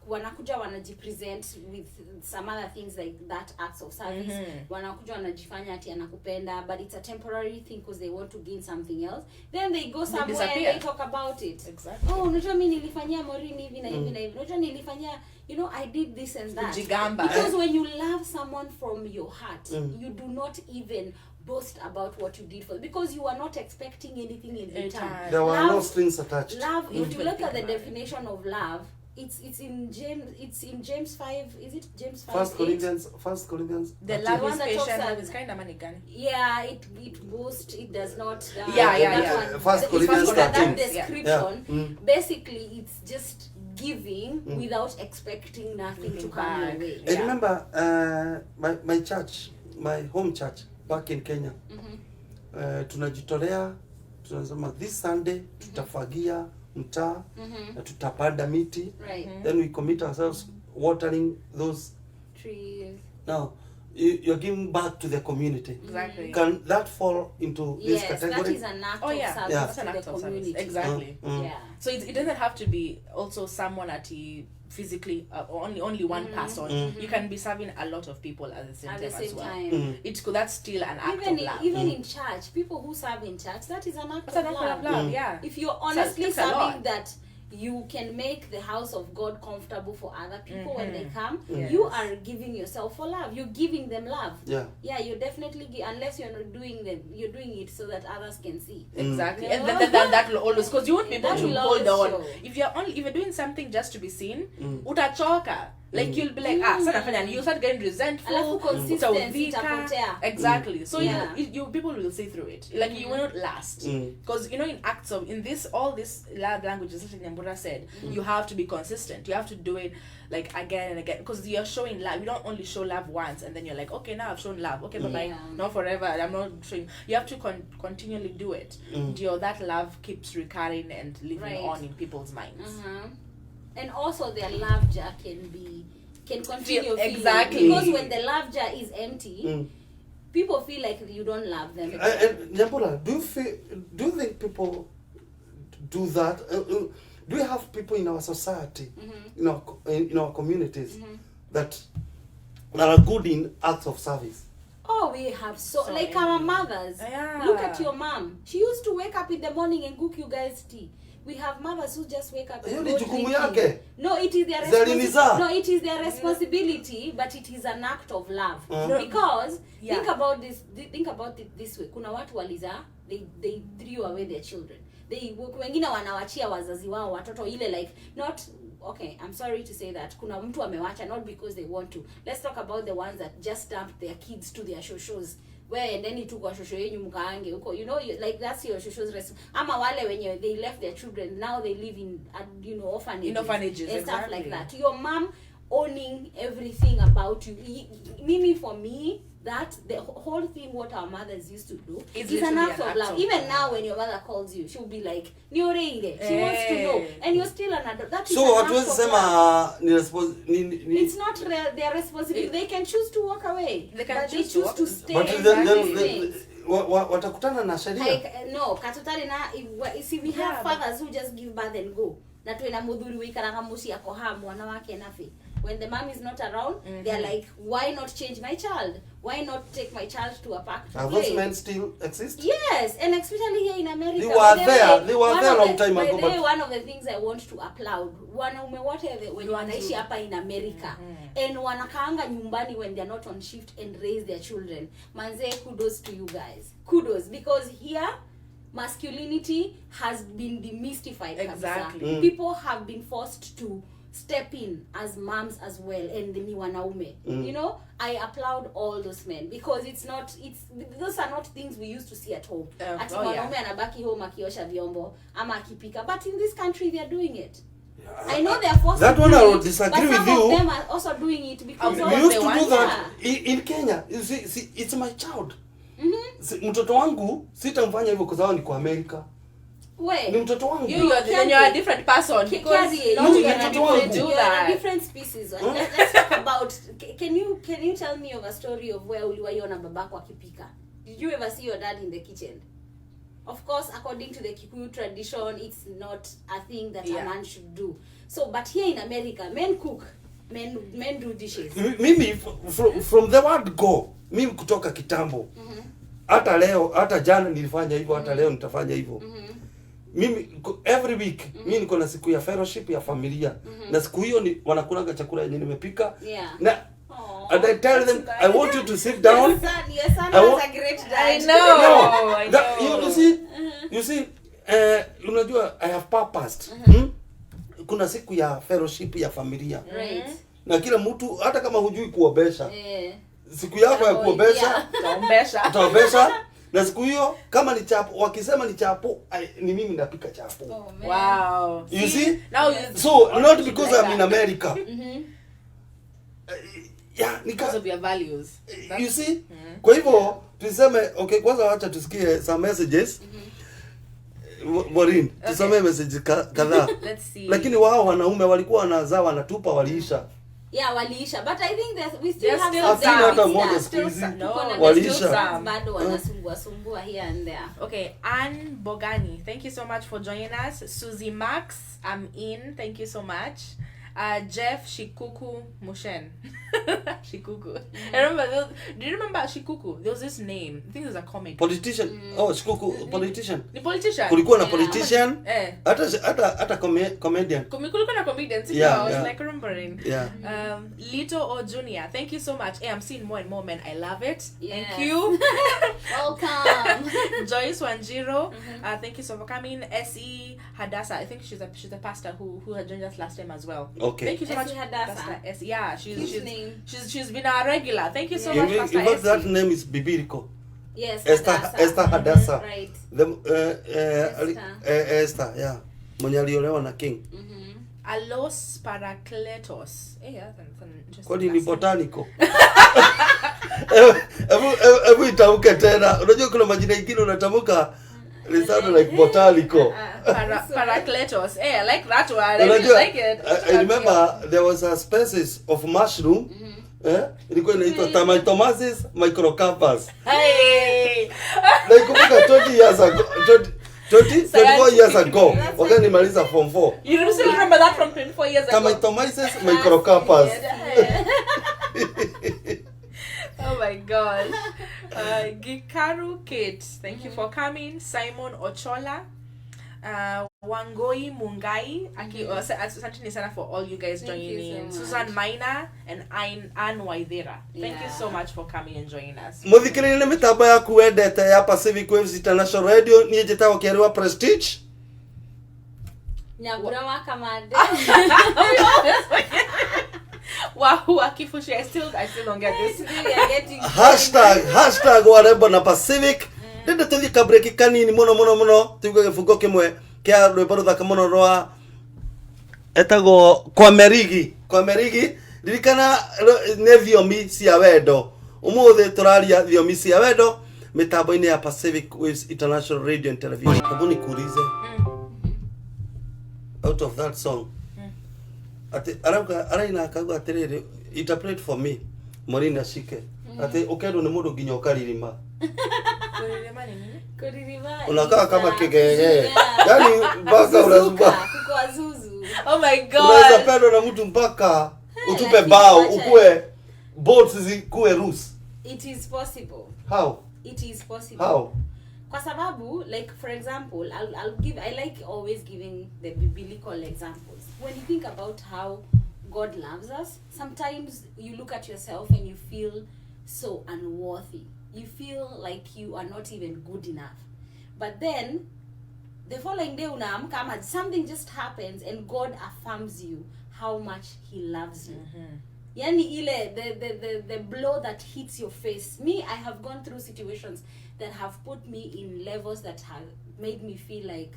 wanakuja wanajipresent with some other things like that, acts of service. Wanakuja wanajifanya ati anakupenda, but it's a temporary thing because they want to gain something else. Then they go somewhere and they talk about it. Exactly. Oh, unajua mimi nilifanyia Maureen hivi na hivi na hivi. Unajua nilifanyia, I did this and that. Kujigamba. Because when you love someone from your heart, you do not even boast about what you did for them because you are not expecting anything in return. There were no strings attached. Love, if you look at the definition of love, it's in James 5. Is it James 5? First Corinthians. The love is patient, love is kind of manigani. Yeah, it boasts, it does not. First Corinthians 13. That description, basically, it's just giving without expecting nothing to come your way. I remember my church, my home church back in Kenya. Tunajitolea, tunasema this Sunday tutafagia mtaa na tutapanda miti. Right. Then we commit ourselves watering those trees. Now you're giving back to the community. Exactly. Can that fall into this category? That is an act of service That's to an act the of service. community. Exactly. Yeah. So it doesn't have to be also someone physically only one person. You can be serving a lot of people at the same time. That's still an act of love. Even in church, people who serve in church, that is an act of love. Yeah. If you're honestly serving that you can make the house of God comfortable for other people when they come, you are giving yourself for love. You're giving them love. Yeah, you're definitely unless you're not doing them, you're doing it so that others can see. Exactly. And that will always, because you won't be able to hold on. Show. If you're doing something just to be seen, utachoka. Like you'll be like, sana nafanya, and you start getting resentful. Alafu consistency utaudhika. itapotea. Exactly. So Yeah. you people will see through it. Like you will not last. Because in acts of all this love languages, like Nyambura said, you have to be consistent. You have to do it like again and again, because you're showing love. You don't only show love once and then you're like, okay, now I've shown love. Okay, bye-bye. Yeah. Not forever. I'm not showing. You have to continually do it until that love keeps recurring and living on in people's minds. And also their love jar can continue feeling. Exactly. Because when the love jar is empty, people feel like you don't love them. And Nyambura, do you think people do that? Do we have people in our society, in our communities, that are good in acts of service? Oh, we have like our mothers. Yeah. Look at your mom. She used to wake up in the morning and cook you guys tea. We have mothers who just wake up and Hiyo go ni jukumu drinking. yake. No, it is their Zaliniza. No, it is their responsibility, but it is an act of love. Because Yeah. think about it this way. Kuna watu waliza, they threw away their children. Wengine wanawachia wazazi wao watoto ile like not okay, I'm sorry to say that. Kuna mtu amewacha not because they want to. Let's talk about the ones that just dumped their kids to their shoshos. Where and then you took shosho yenyu mkaange huko, like that's your shosho's ama wale wenye they left their children, now they live in orphanages and stuff like that. Your mom owning everything about you. Mimi, for me, that the whole thing what our mothers used to do is an act of love. Even now when your mother calls you, she'll be like nioreire, she wants to know, and you're still an adult. That is So an act of love. It's not their responsibility. They can choose to walk away. They can but choose they to choose to stay. But and then do things. watakutana na sheria. Like, no, katutari na see we have fathers who just give birth and go. Na tuena mudhuri wikaraga musi yako ha mwana wake nafi. When the mom is not around, they're like, why not change my child? Why not take my child to a park to Are play? those men still exist? Yes, and especially here in America. They were there long time ago. But one of the things I want to applaud, wanaume wote when wanaishi hapa in America, and wanakaanga nyumbani when they're not on shift and raise their children. Manze, kudos to you guys. Kudos, because here masculinity has been demystified. Exactly. People have been forced to step in as moms as well, and ni wanaume. I applaud all those men, because those are not things we used to see at home. Ati mwanaume anabaki home akiosha vyombo ama akipika, but in this country they are doing it. I know they are forced that to one do I would it, disagree but with some you. of them are also doing it because We of used to the do that in Kenya. You see, it's my child. Mtoto wangu sitamfanya hivyo kwa sababu niko America. Ni mtoto wangu. You're a different person, because you're a different species. Let's talk about. Can you tell me of a story of where uliwaiona babako akipika? Did you ever see your dad in the kitchen? Of course, according to the Kikuyu tradition, it's not a thing that a man should do. So, but here in America, men cook, men do dishes. Mimi from the word go, mimi kutoka kitambo. Hata leo, hata jana nilifanya hivyo, hata leo nitafanya hivyo. Mimi every week mimi niko na siku ya fellowship ya familia, na siku hiyo ni wanakulaga chakula yenye nimepika. Na and I tell them, I want you to sit down. Your son has a great dad. I know. You see, unajua I have purposed. Kuna siku ya fellowship ya familia. Right. Na kila mtu, hata kama hujui kuobesha, siku yako ya kuobesha, utaobesha. Na siku hiyo kama ni chapo, wakisema ni chapo, ni mimi napika chapo. Wow. You see? Now So not because I'm in America. Because of your values. You see? Kwa hivyo tuseme, okay, kwanza acha tusikie some messages. Maureen, tusome message kadhaa. Let's see. Lakini wao wanaume walikuwa wanazaa wanatupa waliisha. Yeah, waliisha. But I think that we still have some hata moja siku hizi waliisha. Bado wanasumbua here and there. Okay, Anne Bogani, thank you so much for joining us. Susie Max, I'm in. Thank you so much. Jeff Shikuku Mushen. Shikuku. I remember. Do you remember Shikuku? There was this name. I think it was a comic. Politician. Oh, Shikuku, politician. The politician. Kulikuwa na politician. Hata comedian. Kulikuwa na comedian. Yeah, I was like remembering. Yeah. Lito O Junior. Thank you so much. Hey, I'm seeing more and more men. I love it. Yes. Thank you. Welcome. Joyce Wanjiro. Thank you so much for coming. S.E. Hadassah. I think she's a pastor who had joined us last time as well. Okay. Thank you so much, Essie Hadassah. Pastor S. Yeah, Cute name. she's been a regular. Thank you so Yeah. much, Pastor In fact, that Essie. name is biblical. Yes, Esther Hadassah. Right. The Esther. Esther, yeah. Mwenye aliolewa na king. Alos Parakletos. Yeah, that's an interesting. Kwani ni last name. botanical? Ebu itamke tena. Unajua kuna majina ingine unatamka it sound like botanical. Parakletos. Hey, I like that one. I really Unajua, like it. I remember there was a species of mushroom. Ilikuwa inaitwa Tamatomasis microcarpus. Hey. Naikumbuka 20 years ago. 24 years ago. Wakati nimaliza form 4. You still remember that from 24 years ago? Tamatomasis microcarpus. Oh my gosh. Gikaru Kate, thank you for coming. Simon Ochola. Wangoi Mungai. Asante sana for all you guys joining in. So Susan Maina and Ann Waithera. Thank you Yeah. so much for coming and joining us. Muthikirĩria mitambo ya kuendete ya Pacific Waves International Radio ni njitagwo Kĩarĩwa Prestige. Nyambura wa Kamande. Wahoo Akifushi, I still don't get this. We are getting Hashtag warembo na Pacific. Ndende tuthi ka break kanini muno tuige gifungo kimwe kia rwimbo ruthaka muno rwa etagwo kwa merigi ririkana ne thiomi cia wendo umuthi turaria thiomi cia wendo mitambo-ini ya Pacific Waves International Radio and Television. Hebu nikuulize out of that song ati araina akaga atiriri interpret for me Morina Shike ati ukendo ni mundu nginya ukaririma unakaa kama kigege yani mpaka unazumba kwa zuzu. Oh my unaweza god. pendwa na mtu mpaka utupe bao ukue boats zikue rus. It is possible. How? It is possible. How? Kwa sababu, like for example, I like always giving the biblical examples. When you think about how God loves us, sometimes you look at yourself and you feel so unworthy. You feel like you are not even good enough. But then the following day unaamka ama something just happens and God affirms you how much he loves you. Yani ile the blow that hits your face. Me, I have gone through situations that have put me in levels that have made me feel like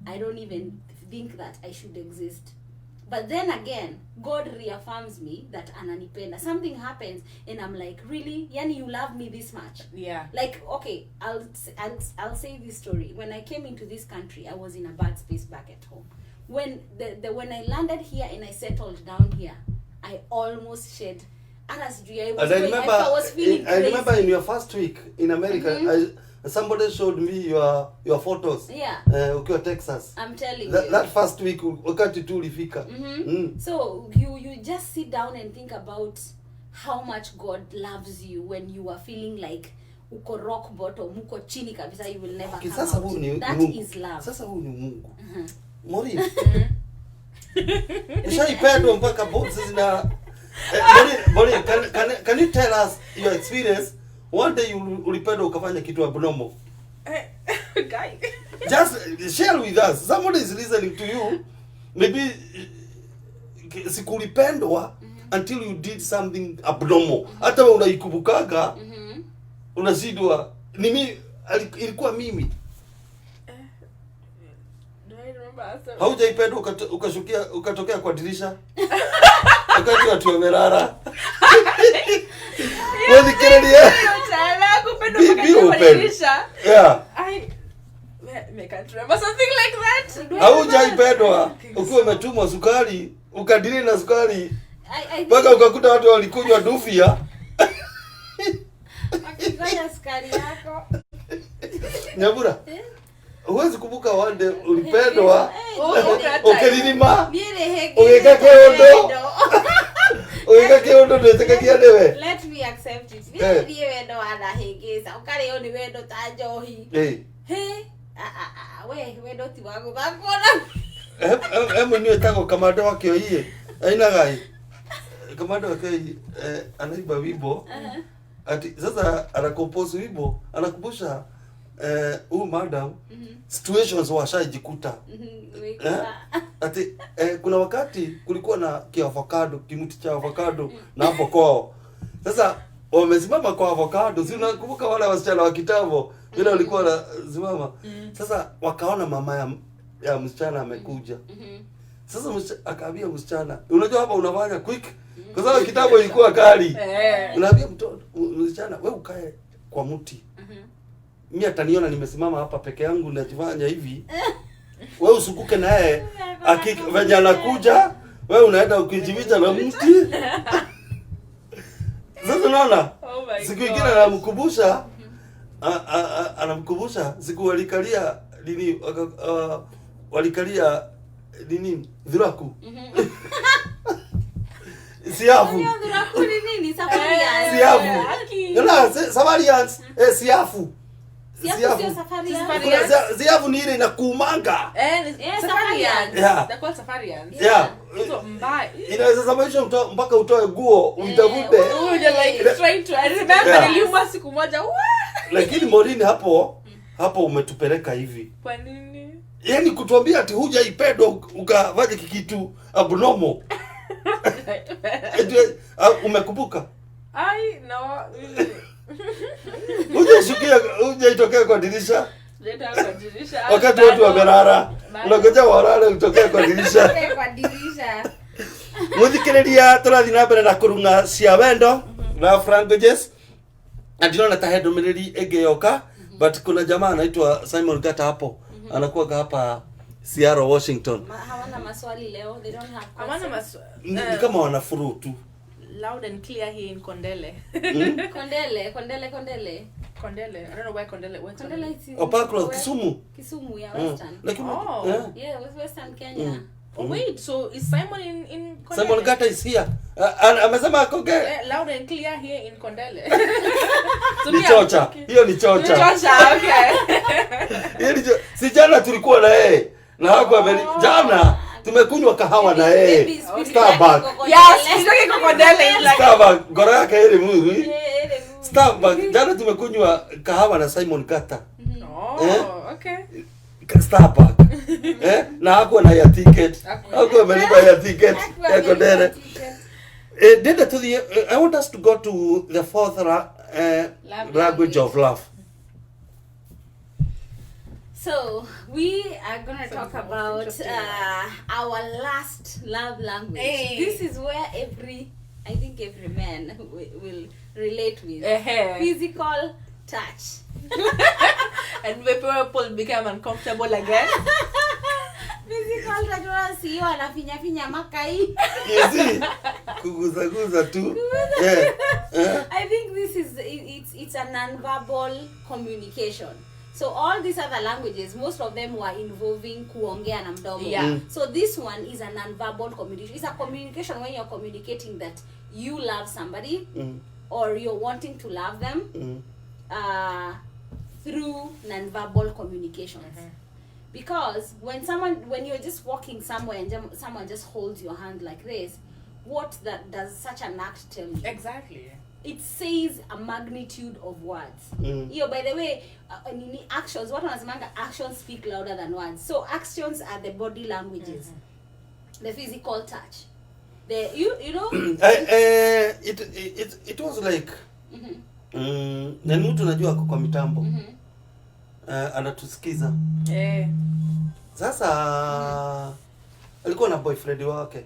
I don't even think that I should exist. But then again, God reaffirms me that ananipenda. Something happens and I'm like, really? Yani, you love me this much? Yeah. Like, okay, I'll say this story. When I came into this country, I was in a bad space back at home. When when I landed here and I settled down here, I almost shed. And I was feeling I remember in your first week in America, somebody showed me your photos. Yeah. Ukiwa Texas. I'm telling you. That first week wakati tu ulifika. So you just sit down and think about how much God loves you when you are feeling like uko rock bottom, uko chini kabisa, you will never come Sasa out. huu ni That Mungu. is love. Sasa huu ni Mungu. Mori. Ushaipendwa mpaka boats zina Mori, can you tell us your experience? One day ulipendwa ukafanya kitu abnormal. Guy. Just share with us. Somebody is listening to you. Maybe sikulipendwa until you did something abnormal. Hata wewe unaikumbukaga. Unashindwa. Ilikuwa mimi. Do I remember? Haujaipendwa ukatokea kwa dirisha. Wakati watu wamelala. Wewe kiredia. Yeah. I can't remember something like that. Haujaipendwa ukiwa umetumwa sukari, ukadili na sukari. I Mpaka ukakuta watu walikunywa dufia. akifanya sukari yako. Nyabura. Huwezi kumbuka one day ulipendwa. Ukilima. Ugeka Keondo ndetekagia newe. Let me accept it. Niye wendo anahegeza. Ukari yo ni wendo ta njohi. He we wendo ti wangu bakona. Emu niwe tako kamanda wa Kioiye. Aina gai. Kamanda wa Kioiye anaiba wimbo. Ati sasa anakompose wimbo, anakumbusha huyu madam situations washajikuta. ati kuna wakati kulikuwa na kiavocado, kimuti cha avocado na hapo kwao. Sasa wamesimama kwa avocado, si unakumbuka wale wasichana wa kitambo vile walikuwa wanasimama. Sasa wakaona mama ya msichana amekuja. Sasa akaambia msichana, unajua hapa unafanya quick kwa sababu kitambo ilikuwa kali. Unaambia mtoto msichana, wewe ukae kwa mti. Mimi ataniona nimesimama hapa peke yangu najifanya hivi. Wewe usukuke naye venye anakuja, wewe unaenda ukijificha na mti. Sasa unaona? Siku nyingine anamkumbusha siku walikalia nini walikalia nini dhiraku. Siafu. Dhiraku ni nini? Safari. Siafu. Yona Safarians siafu. Siafu ni ile inakuumanga. Safarians. Yeah. They're called Safarians. Yeah. So mbaya. Inaweza sababisha mpaka utoe guo umtafute. You're like trying to. I remember niliumwa siku moja. Lakini Morini hapo umetupeleka hivi. Kwa nini? Yaani kutuambia ati hujaipendwa ukafanya kitu abnormal. Umekumbuka? I no. Hujaitokea kwa dirisha. Wakati watu wamelala. Unangoja walale utokee kwa dirisha. Kwa dirisha. Muthikiriria turathi na mbere na kurunga cia wendo na Frangojes. Andino ta hedo miriri ingeyoka but kuna jamaa anaitwa Simon Gata hapo. Anakuwa hapa Seattle, Washington. Hawana maswali leo. They don't have Hawana questions. Ni kama wanafuru tu. Loud and clear here in Kondele. Kondele. Kondele. I don't know where Kondele went. Kondele is in Opaklo Kisumu. Kisumu ya Western. Lakini Yeah, Western Kenya. Oh wait, so is Simon in Kondele? Simon Gata is here. Amesema akoge. Loud and clear here in Kondele. So Ni chocha. Hiyo ni chocha. Chocha, okay. Hiyo ni si jana tulikuwa na yeye. Na hapo jana tumekunywa kahawa na yeye. Starbucks. Yes, it's Kondele is like Starbucks. Gora yake ile mwili. Starbucks. Jana tumekunywa kahawa na Simon Gata. okay. Starbucks. Na hakuwa na ya ticket. Hakuwa amelipa ya ticket ya Kondele. Did to the I want us to go to the fourth language of love. So we are gonna talk about our last love language. Hey. This is where I think every man will relate with. Physical touch. And people become uncomfortable again. Physical touch, sio anafinya makai. Easy. Kuguza tu. I think this is it's a non-verbal communication. So all these other languages, most of them were involving kuongea na mdomo. Yeah. So this one is a non-verbal communication. It's a communication when you're communicating that you love somebody or you're wanting to love them through non-verbal communications. Because when you're just walking somewhere and someone just holds your hand like this, what that does such an act tell you? Exactly. It says a magnitude of words. By the way, actions, what wanasemanga, actions speak louder than words. So actions are the body languages, the physical touch. You know. It was like. Na mtu najua kwa mitambo. Anatusikiza. Sasa alikuwa na boyfriend wake.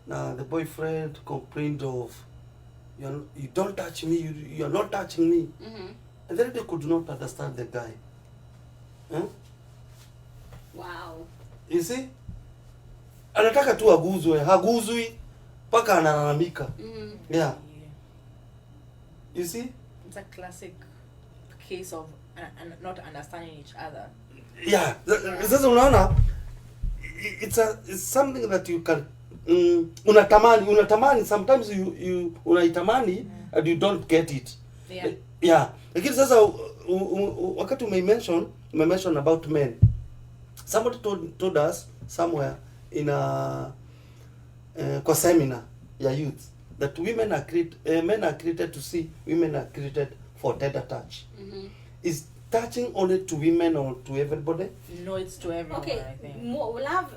Na the boyfriend complained of you don't touch me, you're not touching me. And then they could not understand the guy. Wow. You see? Anataka tu aguzwe, haguzwi paka analalamika. Yeah. You see? It's a classic case of not understanding each other. Yeah. Sasa unaona it's something that you can unatamani sometimes you unaitamani and you don't get it. Yeah. Lakini sasa wakati mention about men. Somebody told us somewhere in a kwa seminar ya youth that men are created to see, women are created for tender touch. Is touching only to women or to everybody? No, it's to everyone. Okay, I think. more love.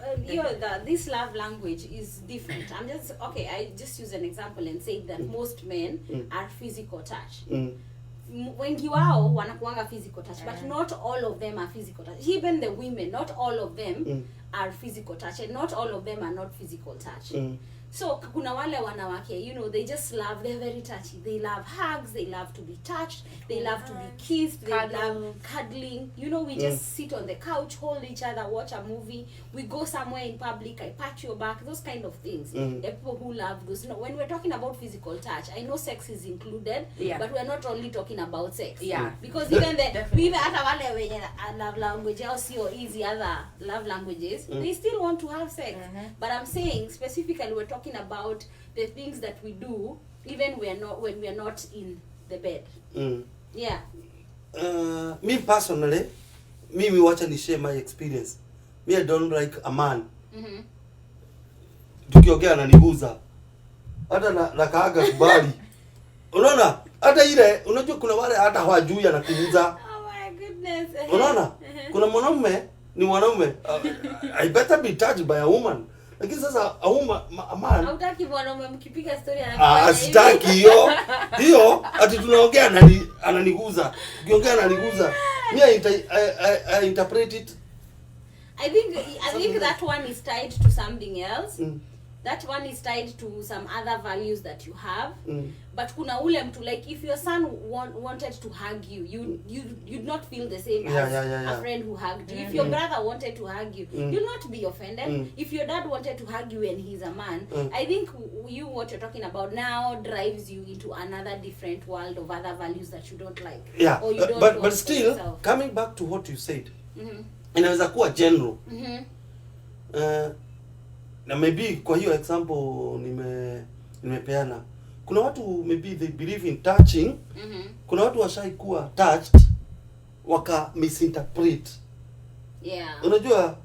This love language is different. I just use an example and say that most men are physical touch. Wengi wao wanakuanga physical touch, but not all of them are physical touch. Even the women, not all of them are physical touch, and not all of them are not physical touch. So kuna wale wanawake, they just love, they're very touchy. They love hugs, they love to be touched, they love to be kissed, they love cuddling. We just sit on the couch, hold each other, watch a movie. We go somewhere in public, I pat your back, those kind of things. The people who love those. When we're talking about physical touch, I know sex is included, but we're not only talking about sex. Yeah. Because even we hata wale wenye love language au sio easy other love languages, they still want to have sex. But I'm saying specifically we're talking about the things that we do even when we are not in the bed. Yeah. Me personally, mimi wacha ni share my experience. Me, I don't like a man. Tukiongea ananiguza. Hata na kaaga kubali. Unaona? Hata ile unajua kuna wale hata hawajui anakuuza. Oh my goodness. Unaona? Kuna mwanaume ni mwanaume. I better be touched by a woman. Lakini sasa a man hautaki mwanaume mkipiga story sitaki hiyo ati tunaongea ananiguza. Ukiongea ananiguza. Me, I interpret it. I think that one is tied to something else. That one is tied to some other values that you have. But kuna ule mtu, like if your son wanted to hug you, you'd not feel the same as a friend who hugged you. If your brother wanted to hug you, you'll not be offended. If your dad wanted to hug you and he's a man, I think what you're talking about now drives you into another different world of other values that you don't like. Yeah, or you don't but still coming back to what you said, inaweza kuwa general. Na maybe kwa hiyo example nimepeana, kuna watu maybe they believe in touching. Kuna watu washaikuwa touched waka misinterpret. Yeah. Unajua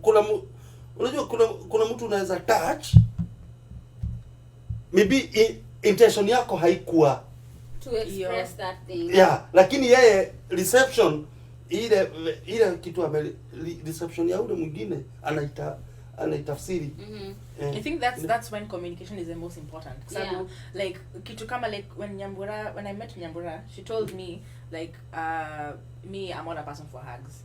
kuna mtu unaweza touch maybe intention yako haikuwa to express that thing. Yeah, lakini yeye reception ile kitu reception ya ule mwingine anaitafsiri. I think that's when communication is the most important. So like kitu kama like when I met Nyambura, she told me like me, I'm not a person for hugs.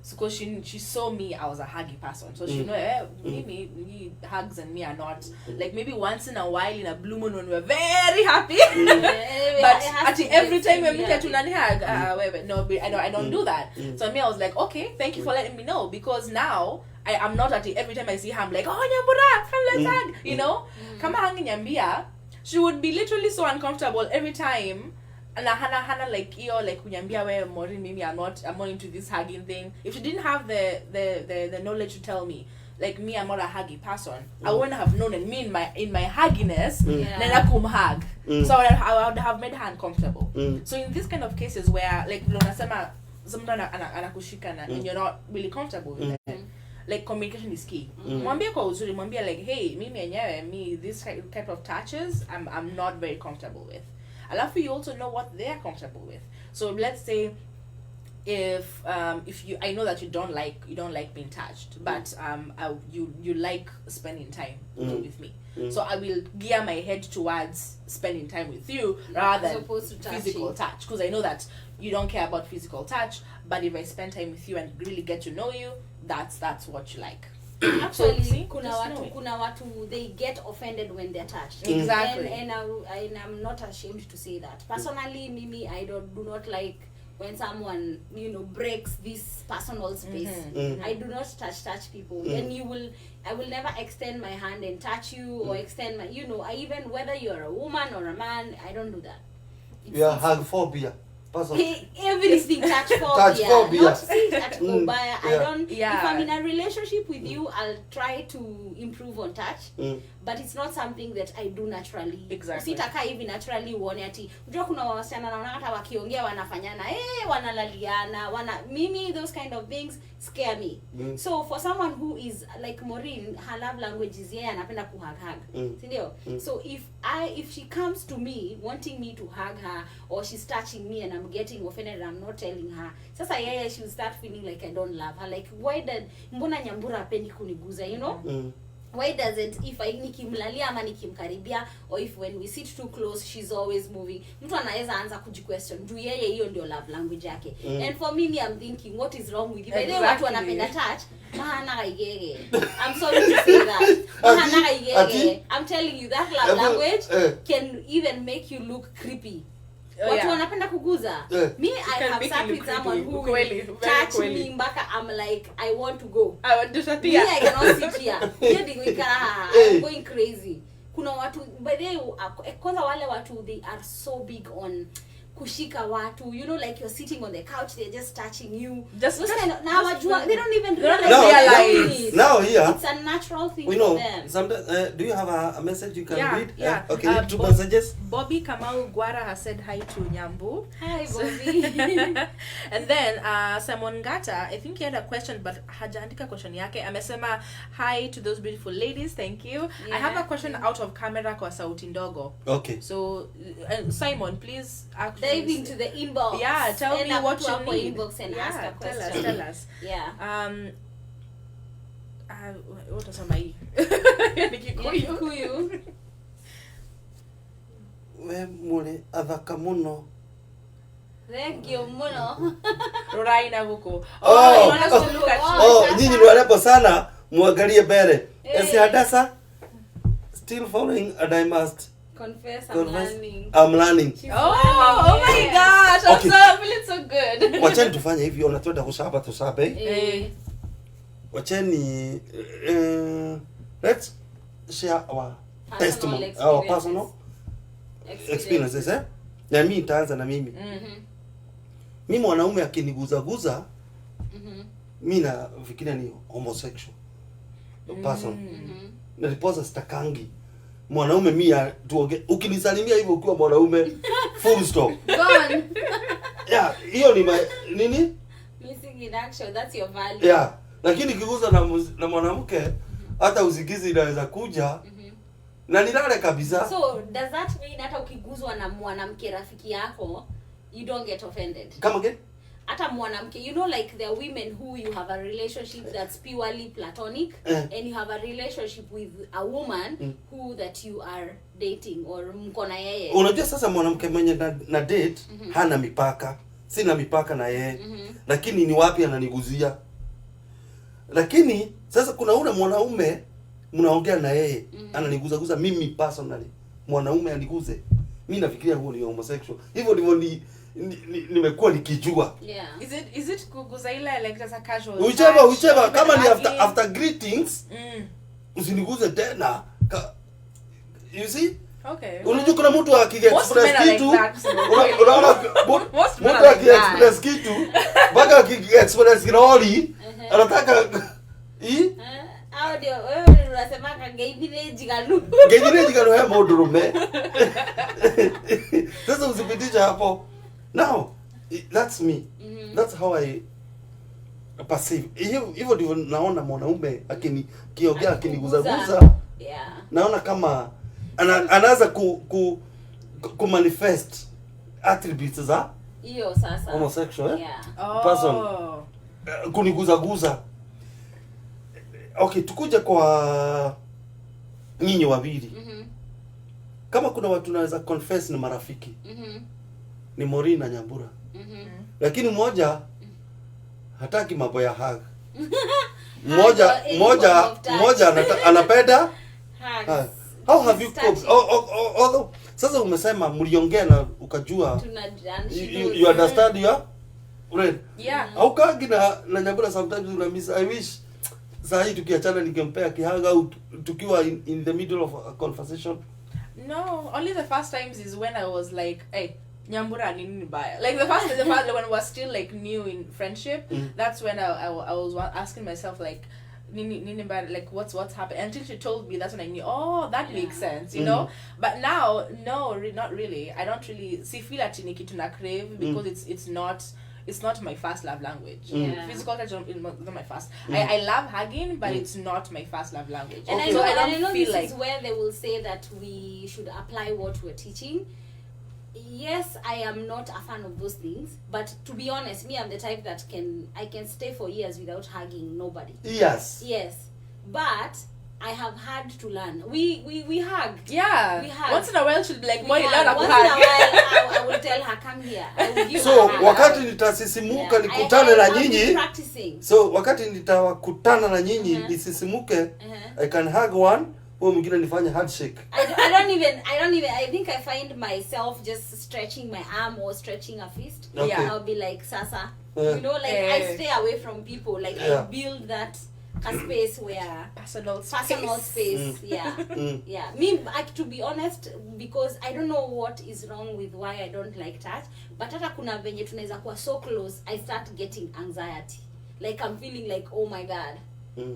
So because she saw me, I was a huggy person. So she know me hugs and me are not like maybe once in a while in a blue moon when we're very happy. But every time we meet at tunani hug, no, I don't do that. So me, I was like, okay, thank you for letting me know, because now I'm not at it. Every time I see her, I'm like, oh Nyambura, come let's hug. Kama hangi Nyambia, she would be literally so uncomfortable every time. And hana like like kunyambia we Maureen, maybe I'm not into this hugging thing. If she didn't have the knowledge to tell me, like me, I'm not a huggy person, I wouldn't have known. And me in my hugginess, nenda hug. So I would have made her uncomfortable. So in this kind of cases where like unasema sometimes anakushika na and you're not really comfortable with it, like communication is key. Mwambie kwa uzuri, mwambie like, hey, mimi enyewe this type of touches I'm not very comfortable with. Alafu you also know what they're comfortable with. So let's say if I know that you don't like being touched, but you like spending time with me. So I will gear my head towards spending time with you rather than physical touch, because I know that you don't care about physical touch, but if I spend time with you and really get to know you, that's what you like. Actually, so, kuna watu they get offended when they're touched. Exactly. And I'm not ashamed to say that. Personally, Mimi, I do not like when someone breaks this personal space. I do not touch people. And I will never extend my hand and touch you or extend my I even whether you're a woman or a man, I don't do that. You hug phobia. Everything touch phobia. Not see touch phobia. I don't. If I'm in a relationship with you, I'll try to improve on touch. But it's not something that I do naturally. Exactly. Sitaka hivi naturally uone ati. Unajua kuna wasichana naona hata wakiongea wanafanyana, wanalaliana, mimi those kind of things. scare me. So for someone who is like Maureen, her love language is yeye anapenda kuhug. Sindio? So if she comes to me wanting me to hug her, or she's touching me and I'm getting offended and I'm not telling her, sasa yeye she'll start feeling like I don't love her. Like, why did mbona Nyambura hapendi kuniguza, you know? Why doesn't, if I nikimlalia ama nikimkaribia, or if when we sit too close she's always moving, mtu anaweza anza kujiquestion, do yeye hiyo ndio love language yake? And for me, I'm thinking, what is wrong with you? By the way, watu wanapenda touch, mahana kaigege. I'm sorry to say that. Mahana kaigege. I'm telling you, that love language can even make you look creepy. Watu wanapenda kuguza. Me, I have sat with someone who touch me mpaka I'm like, I want to go. I want to shut me, I cannot sit here. I'm going crazy. Kuna watu, by the way, kwanza wale watu, they are so big on kushika watu, you know, like you're sitting on the couch, they're just touching you. Just kind of, now they don't even realize. Now here, it's a natural thing we know, for them. Sometimes, do you have a message you can read? Yeah. Okay, 2 messages. Bobby Kamau Gwara has said hi to Nyambu. Hi, Bobby. And then Simon Gata, I think he had a question, but hajaandika question yake. Amesema hi to those beautiful ladies. Thank you. I have a question out of camera kwa sauti ndogo. Okay. So Simon, please dive into the inbox. Yeah, tell me what you need. Inbox and ask a question. Tell us. Yeah. What was my Kikuyu. We mure athaka muno. Thank you muno. Raina huko. Nyinyi ni warembo sana, muangalie mbele. Esi Hadasa, still following, and I must confess I'm learning. Oh my gosh, Okay. I'm feeling so good. Wacheni tufanye hivi, unataka kushaba tusabe. Wacheni let's share our testimony, our personal experiences, Na mimi nitaanza na mimi. Mimi mwanaume akiniguza mimi nafikiria ni homosexual person. Nilipoza stakangi. Mwanaume mimi tuoge, ukinisalimia hivyo ukiwa mwanaume, full stop. Gone. Yeah, hiyo ni nini? Missing in action, that's your value. Yeah, lakini kiguza na mwanamke hata usikizi inaweza kuja na nilale kabisa. So does that mean hata ukiguzwa na mwanamke rafiki yako, you don't get offended? Come again? Hata mwanamke, you know, like there are women who you have a relationship that's purely platonic, and you have a relationship with a woman who that you are dating or mko na yeye. Unajua sasa mwanamke mwenye na date hana mipaka. Sina mipaka na yeye. Lakini ni wapi ananiguzia? Lakini sasa kuna ule mwanaume mnaongea na yeye, ananiguza mimi personally. Mwanaume aniguze. Mimi nafikiria huo ni homosexual. Hivyo ndivyo nimekuwa nikijua. Yeah. Is it kuguza ile like as a casual? Whichever kama ni after greetings. Usiniguze tena. You see? Okay. Unajua kuna mtu akiexpress kitu. Unaona mtu akiexpress kitu, mpaka akiexpress kiroli, anataka Audio, wewe unasema kageibire jigalu. Geibire jigalu ya modurume. Sasa usipitisha hapo. Now, that's me. That's how I perceive. Hivyo ndivyo naona mwanaume akiongea akiniguza. Yeah. Naona kama anaanza ku manifest attributes za hiyo sasa homosexual yeah. Person kuniguza. Okay, tukuja kwa nyinyi wawili. Kama kuna watu naweza confess ni marafiki. Ni Maureen na Nyambura. Lakini mmoja hataki mambo ya hug. Mmoja anapenda hug. How have you coped? Although sasa umesema mliongea na ukajua you understand your friend. Yeah. Au kagi na Nyambura sometimes una miss. I wish sahi tukiachana nikempea kihaga au tukiwa in the middle of a conversation. No, only the first times is when I was like, hey, Nyambura nini baya. Like the first when we were still like new in friendship, that's when I was asking myself like nini baya, like what's happened. Until she told me, that's when I knew, oh, that makes sense, you know. But now, no, not really. I don't really feel ati ni kitu na crave because it's not it's not my first love language. Yeah. Physical touch is not my first. I love hugging, but it's not my first love language. And So I don't know feel this like is where they will say that we should apply what we're teaching. Yes, I am not a fan of those things, but to be honest, me, I'm the type that I can stay for years without hugging nobody. Yes. Yes, but I have had to learn. We hug. yeah. We hug. Once in a while she'll be like, We "Boy, you learn hug. to Once in a hug." while, I will tell her, come here. I will give So her a hug. wakati nitasisimuka Yeah. nikutane na I've been nyinyi, practicing. so wakati nitakutana na nyinyi nisisimuke, Uh-huh. I can hug one, huyo mwingine nifanye handshake. I don't even I think I find myself just stretching my arm or stretching a fist. Okay. Yeah. I'll be like, Sasa, Yeah. you know, like I stay away from people. Like Yeah. I build that a space where Personal space. Yeah. Yeah. Me, to be honest, because I don't know what is wrong with why I don't like touch, but hata kuna venye tunaweza kuwa so close, I start getting anxiety. Like I'm feeling like, oh my god.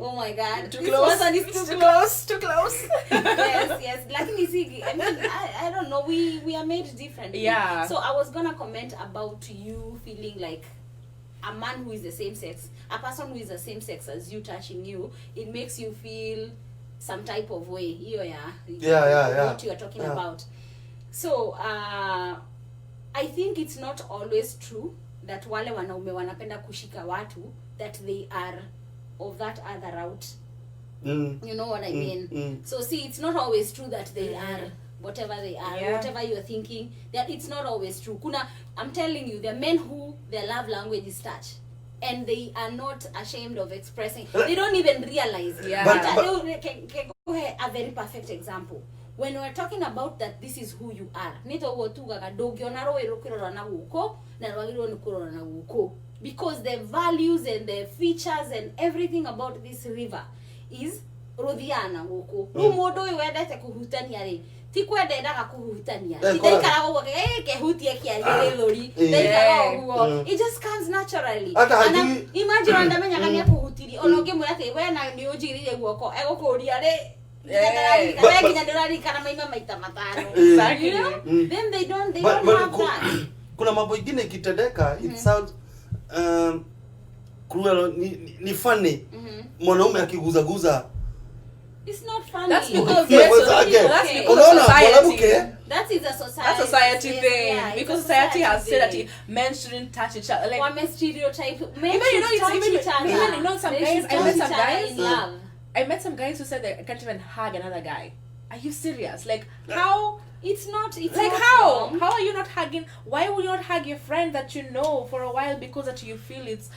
Oh my god. Too This close. person is It's too too close. Too close. Yes. Lakini see, I mean, I don't know. We are made differently. Yeah. So I was gonna comment about you feeling like a man who is the same sex, a person who is the same sex as you touching you, it makes you feel some type of way. Yeah. What you are talking about. So I think it's not always true that wale wanaume wanapenda kushika watu that they are of that other route. You know what I mean? So see, it's not always true that they are whatever they are, whatever you're thinking, that it's not always true. I'm telling you, there are men who their love language is touch, and they are not ashamed of expressing. They don't even realize. Yeah. A very perfect example. When we're talking about that, this is who you are. Because the values and the features and everything about this river is Rothiana guku. Mundu uyu wendete kuhutania ri. Ti kwendaga kuhutania. Ndaikara uguo kehutie kiari thuri. Ndaikara uguo. It just comes naturally. And imagine andamenya kania kuhutiri. Ono ngimwe ati we na ni ujirire guoko egukuria ri. Exactly. You know? Then they don't have that. Kuna mambo ingine ikitendeka, it sounds cruel, ni funny. Mwanaume akiguzaguza. It's not funny. That's because that is a society. That's a society thing. Yeah, because society has said that men shouldn't touch each other. Like, women stereotype. Men even some guys. I met some guys who said they can't even hug another guy. Are you serious? Like, how? It's not like not how? wrong. How are you not hugging? Why would you not hug your friend that you know for a while because that you feel it's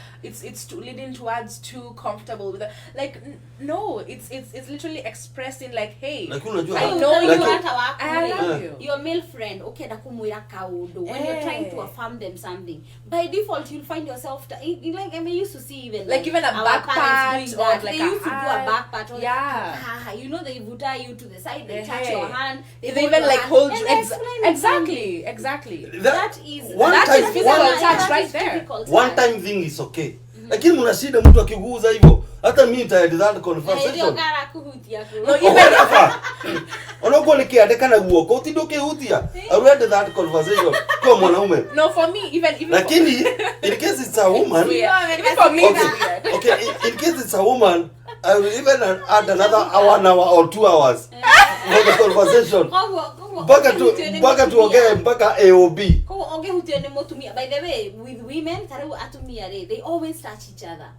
leading towards too comfortable with it? Like no, it's literally expressing like, hey, like, I know you. I love you. Your male friend, okay, dakumwira kaudo. When you're trying to affirm them something, by default you'll find yourself like I mean, used to see even like even a back pat or like they used to do a back pat. Or yeah. You know, they butter you to the side, they touch your hand, they even like hold exactly. That is physical touch right there. One time thing is okay. Lakini mna shida mtu akiguza hivyo. Hata mimi nitaenda that conversation. No, even Onokuwa nikiandika guoko utidoke hutia. I read that conversation kwa mwanaume. No, for me even lakini in case it's a woman, even for me okay, in case it's a woman, I will even add another 1 hour or 2 hours for the conversation. Mpaka tuongee mpaka AOB. By the way, with women, they always touch each other.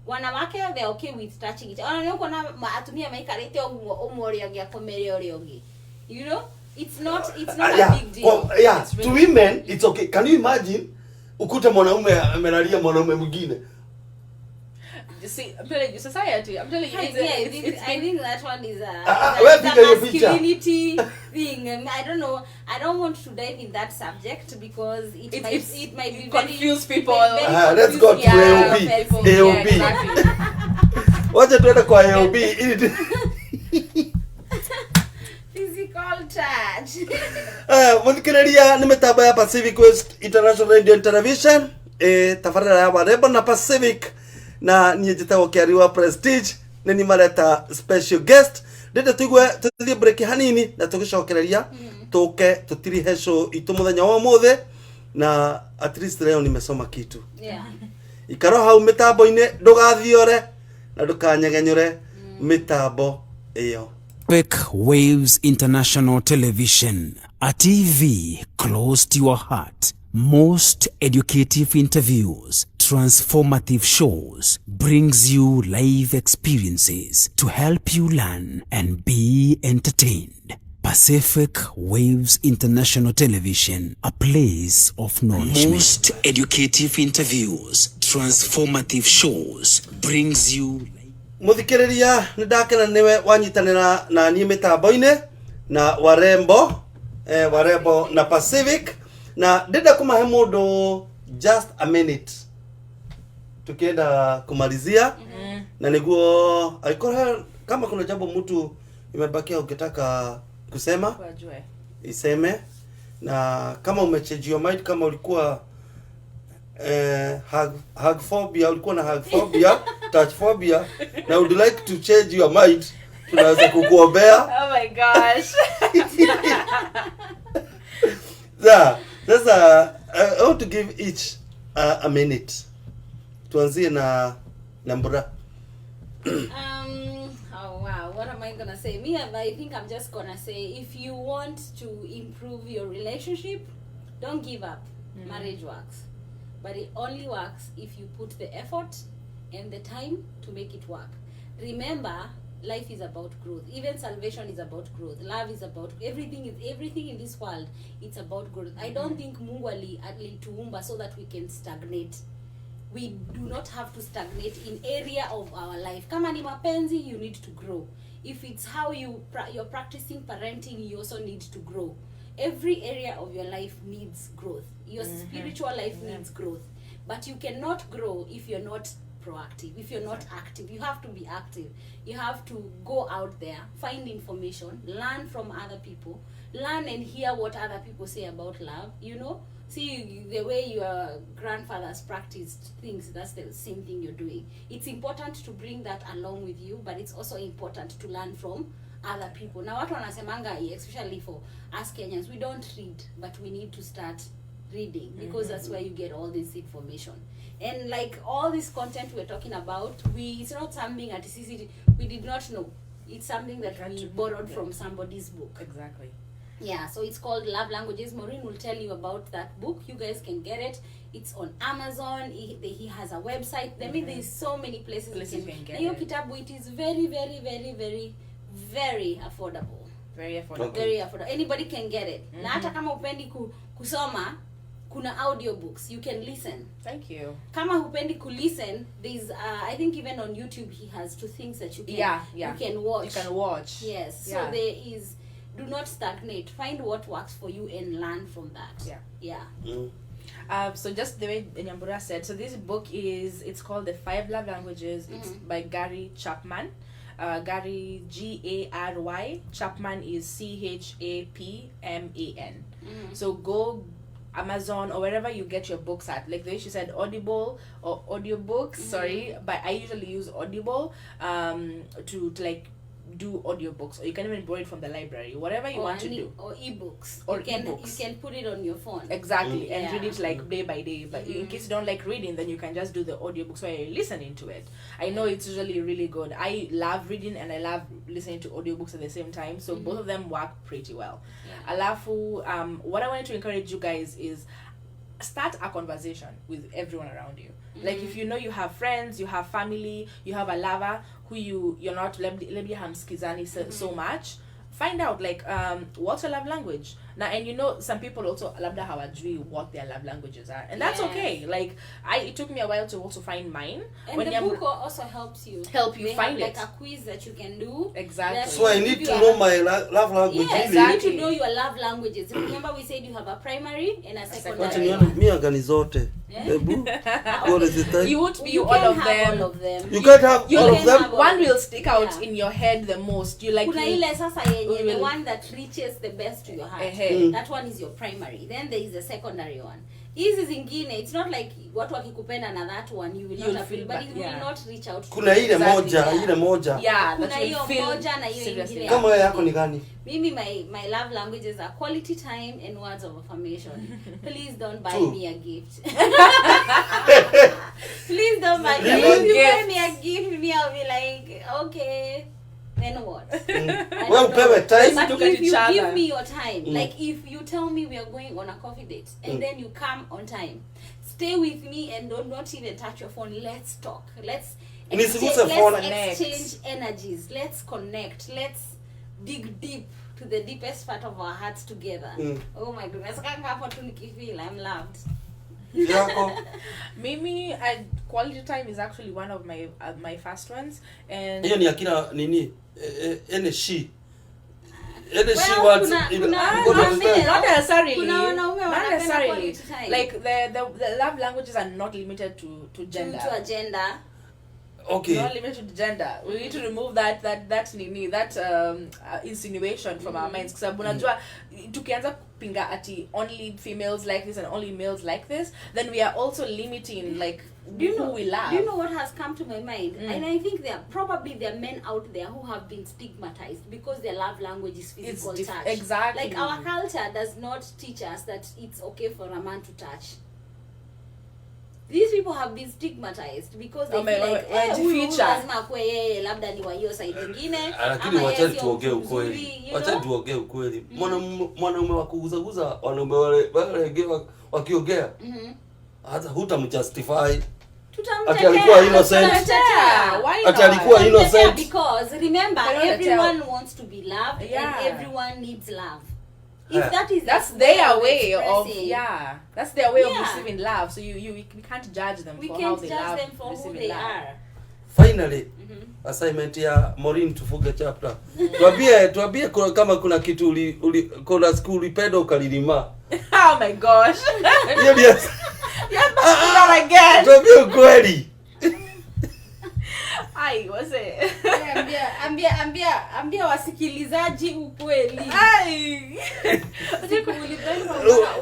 Wanawake, they're okay with touching each other. You know, it's not a big deal. Well, yeah, to women it's okay. Can you imagine ukute mwanaume amelalia mwanaume mwingine? You see, I'm telling you, society. I'm telling you, I think that one is a masculinity thing. I don't know. I don't want to dive in that subject because it might be confuse people. Let's go to AOB. Wacha tuende kwa AOB. Physical touch. Mwanikiraria ni mitambo ya Pacific West International Radio and Television. Tafarira ya warembo na Pacific. Na niye jitagwo Kiariwa Prestige ni mareta special guest ndende tuigwe tuthie break hanini na tugicokereria tuke tutiri heco itu muthenya wa muthe na at least leo nimesoma kitu. Yeah. Ikaro hau mitambo-ini ndugathiore na ndukanyegenyure mitambo iyo. Pacific Waves International Television, a TV close to your heart. Most educative interviews, transformative shows, brings you live experiences to help you learn and be entertained. Pacific Waves International Television, a place of knowledge. Most educative interviews, transformative shows, brings you. Muthikiriria nindakena niwe wanyitanira na ni mitambo-ini na warembo na Pacific na ndenda kumahe mundu just a minute tukienda kumalizia na niguo aikora kama kuna jambo mtu imebakia ukitaka kusema iseme, na kama umechange your mind, kama ulikuwa hug phobia, ulikuwa na hug phobia, touch phobia, na would like to change your mind, tunaweza kukuombea. Oh my gosh. Sasa I want to give each a minute. Tuanzie na Mbura. Oh wow, what am I gonna say? I think I'm just gonna say, if you want to improve your relationship, don't give up. Marriage works, but it only works if you put the effort and the time to make it work. Remember, life is about growth. Even salvation is about growth. Love is about everything in this world. It's about growth. I don't think Mungu alituumba so that we can stagnate. We do not have to stagnate in area of our life. Kama ni mapenzi, you need to grow. If it's how you're practicing parenting, you also need to grow. Every area of your life needs growth. Your spiritual life needs growth. But you cannot grow if you're not proactive, if you're not active. You have to be active. You have to go out there, find information, learn from other people, learn and hear what other people say about love, See, the way your grandfathers practiced things, that's the same thing you're doing. It's important to bring that along with you, but it's also important to learn from other people. Now, watu wanasemanga, especially for us Kenyans, we don't read, but we need to start reading, because that's where you get all this information. And like all this content we're talking about, it's not something that we did not know. It's something that we borrowed from somebody's book. Exactly. Yeah, so it's called Love Languages. Maureen will tell you about that book. You guys can get it. It's on Amazon. He has a website. I mean, there's so many places you can get it. Kitabu, it is very, very, very, very, very affordable. Very affordable. Okay. Very affordable. Anybody can get it. Na hata kama upendi kusoma, kuna audiobooks. You can listen. Thank you. Kama hupendi listen, there's I think even on YouTube he has 2 things that you can you can watch. You can watch. Yes. Yeah. So there is, do not stagnate. Find what works for you and learn from that. Yeah. So just the way Nyambura said, so this book it's called The 5 Love Languages. It's by Gary Chapman. Gary Gary Chapman is Chapman. So go Amazon or wherever you get your books at. Like the way she said, Audible or audiobooks. Sorry, but I usually use Audible to like do audiobooks, or you can even borrow it from the library, whatever you want to do, or ebooks, or you can put it on your phone, exactly, and read it like day by day. But in case you don't like reading, then you can just do the audiobooks where you're listening to it. I know it's usually really good. I love reading and I love listening to audiobooks at the same time, so both of them work pretty well. Alafu, what I wanted to encourage you guys is start a conversation with everyone around you. Like if you know you have friends, you have family, you have a lover who you're not labda hamskizani so much, find out like what's your love language now. And some people also labda hawajui what their love languages are, and that's okay. Like it took me a while to also find mine, and when the book also helps you find like a quiz that you can do. Exactly. So I need to know my love language. Yes, exactly. You need to know your love languages. Remember we said you have a primary and a secondary. You won't be all of them. You can't have all of them. One will stick out in your head the most. You like the one that reaches the best to your heart. That one is your primary. Then there is a secondary one. Hizi zingine it's not like watu wakikupenda na that one you will not feel but you will not reach out. Kuna ile moja. Yeah, kuna hiyo moja na hiyo nyingine. Kama wewe yako ni gani? Mimi my love languages are quality time and words of affirmation. Please don't buy me a gift. Please don't buy me. If you buy me a gift, me I'll be like, okay, then what? Well, upewe time. But if you give me your time, like if you tell me we are going on a coffee date and then you come on time, stay with me and don't even touch your phone. Let's talk. Let's exchange energies. Let's connect. Let's dig deep to the deepest part of our hearts together. Oh my goodness, I'm loved. Mimi, quality time is actually one of my first ones, and hiyo ni akina nini she not necessarily like the love languages are not limited to gender. To a gender. Okay. Not limited to gender. We need to remove that insinuation from our minds. Because unajua tukianza kupinga ati only females like this and only males like this, then we are also limiting like who we love. Do you know what has come to my mind? And I think there are men out there who have been stigmatized because their love language is physical touch. Exactly. Like our culture does not teach us that it's okay for a man to touch. These people have been stigmatized because they feel like lazima kwa yeye labda ni wa hiyo side nyingine. Lakini wacha tuongee ukweli. Wacha tuongee ukweli. Mwanaume wa kuguza wanaume wale wakiongea. Hata hutamjustify. Ati alikuwa innocent. Ati alikuwa innocent. Because remember everyone wants to be loved and everyone needs love. If that's their way of that's their way of receiving love, so we can't judge them for how they love. We can't judge them for who they are. Finally, assignment ya Maureen tufuge chapter. Tuambie kama kuna kitu kuna school ulipenda ukalilima. Oh my gosh. Hiyo ndio. Again. Tuambie ukweli. Ai, was it? Ambia wasikilizaji ukweli. Ai.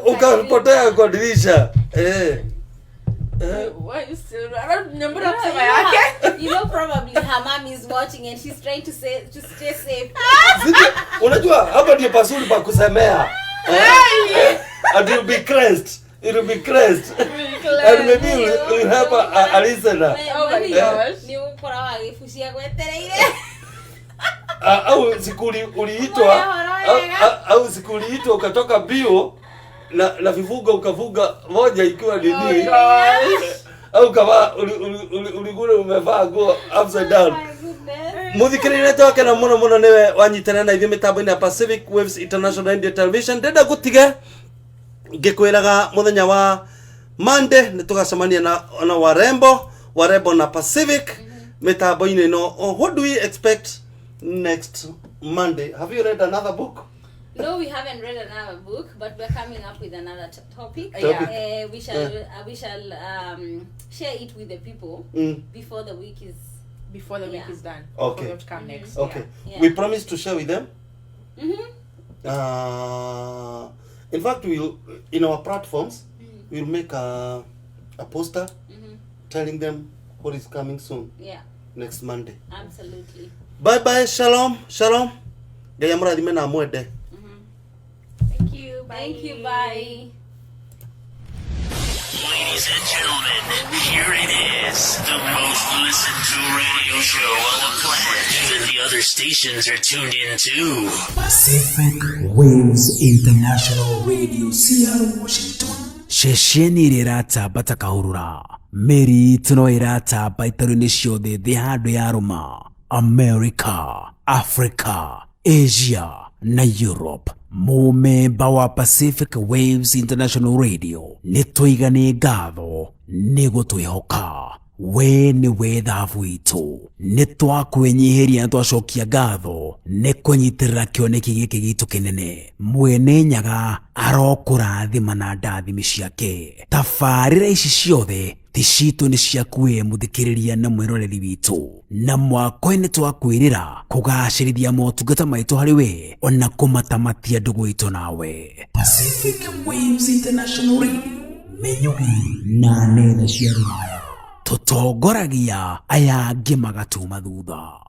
Ukapotea kwa dirisha. Why you still? I don't remember kusema yake. You know probably her mom is watching and she's trying to stay safe. Unajua hapa ndio pasuri pa kusemea. And you'll be cleansed. It will be cleansed. And maybe we'll have a listener. Oh my gosh. Ni ukora wagifushia gwetereire. Au sikuli uliitwa ukatoka bio na vivuga ukavuga moja ikiwa nini. Au kama uligule umevaa go upside down. Muthikirire toke na muno newe wanyitana na ithio mitambo-ini ya Pacific Waves International Radio Television. Ndenda gutige ngikwiraga muthenya wa Monday nitugacemania na warembo na Pacific mitambo-ini no. What do we expect next Monday? Have you read another book? No, we haven't read another book, but we're coming up with another topic. We shall share it with the people before the week is done. Okay. What come next? Okay. Yeah. We promise to share with them. In fact, we'll in our platforms we'll make a poster telling them what is coming soon. Yeah. Next Monday. Absolutely. Bye. Shalom. Gaya murathime na mwende. Thank you. Bye. Ladies and gentlemen, here it is, the most listened to radio show on the planet. Even the other stations are tuned in too. Pacific Waves International Radio, Seattle, Washington. Shesheni rirata batakahurura. Meri tuno irata baitarini ciothe thi handu ya Roma, America, Africa, Asia na Europe. Mumemba wa Pacific Waves International Radio nitwigane ngatho nigutwihoka we ni wethavu itu nitwakwenyihiria twacokia ngatho nikunyitirira kioneki giki gitu kinene mwene nyaga arokurathima na ndathimi ciake tabarĩra ici ciothe ticitu ni ciakuwe muthikiriria na mwiroreri witu na mwako-ini twakwirira kugacirithia motungata maitu hari we ona kumatamatia ndugu itu nawe. Pacific Waves International Radio, Mĩnyugi na nenda cia rũraya tũtongoragia aya angĩ magatuma thutha.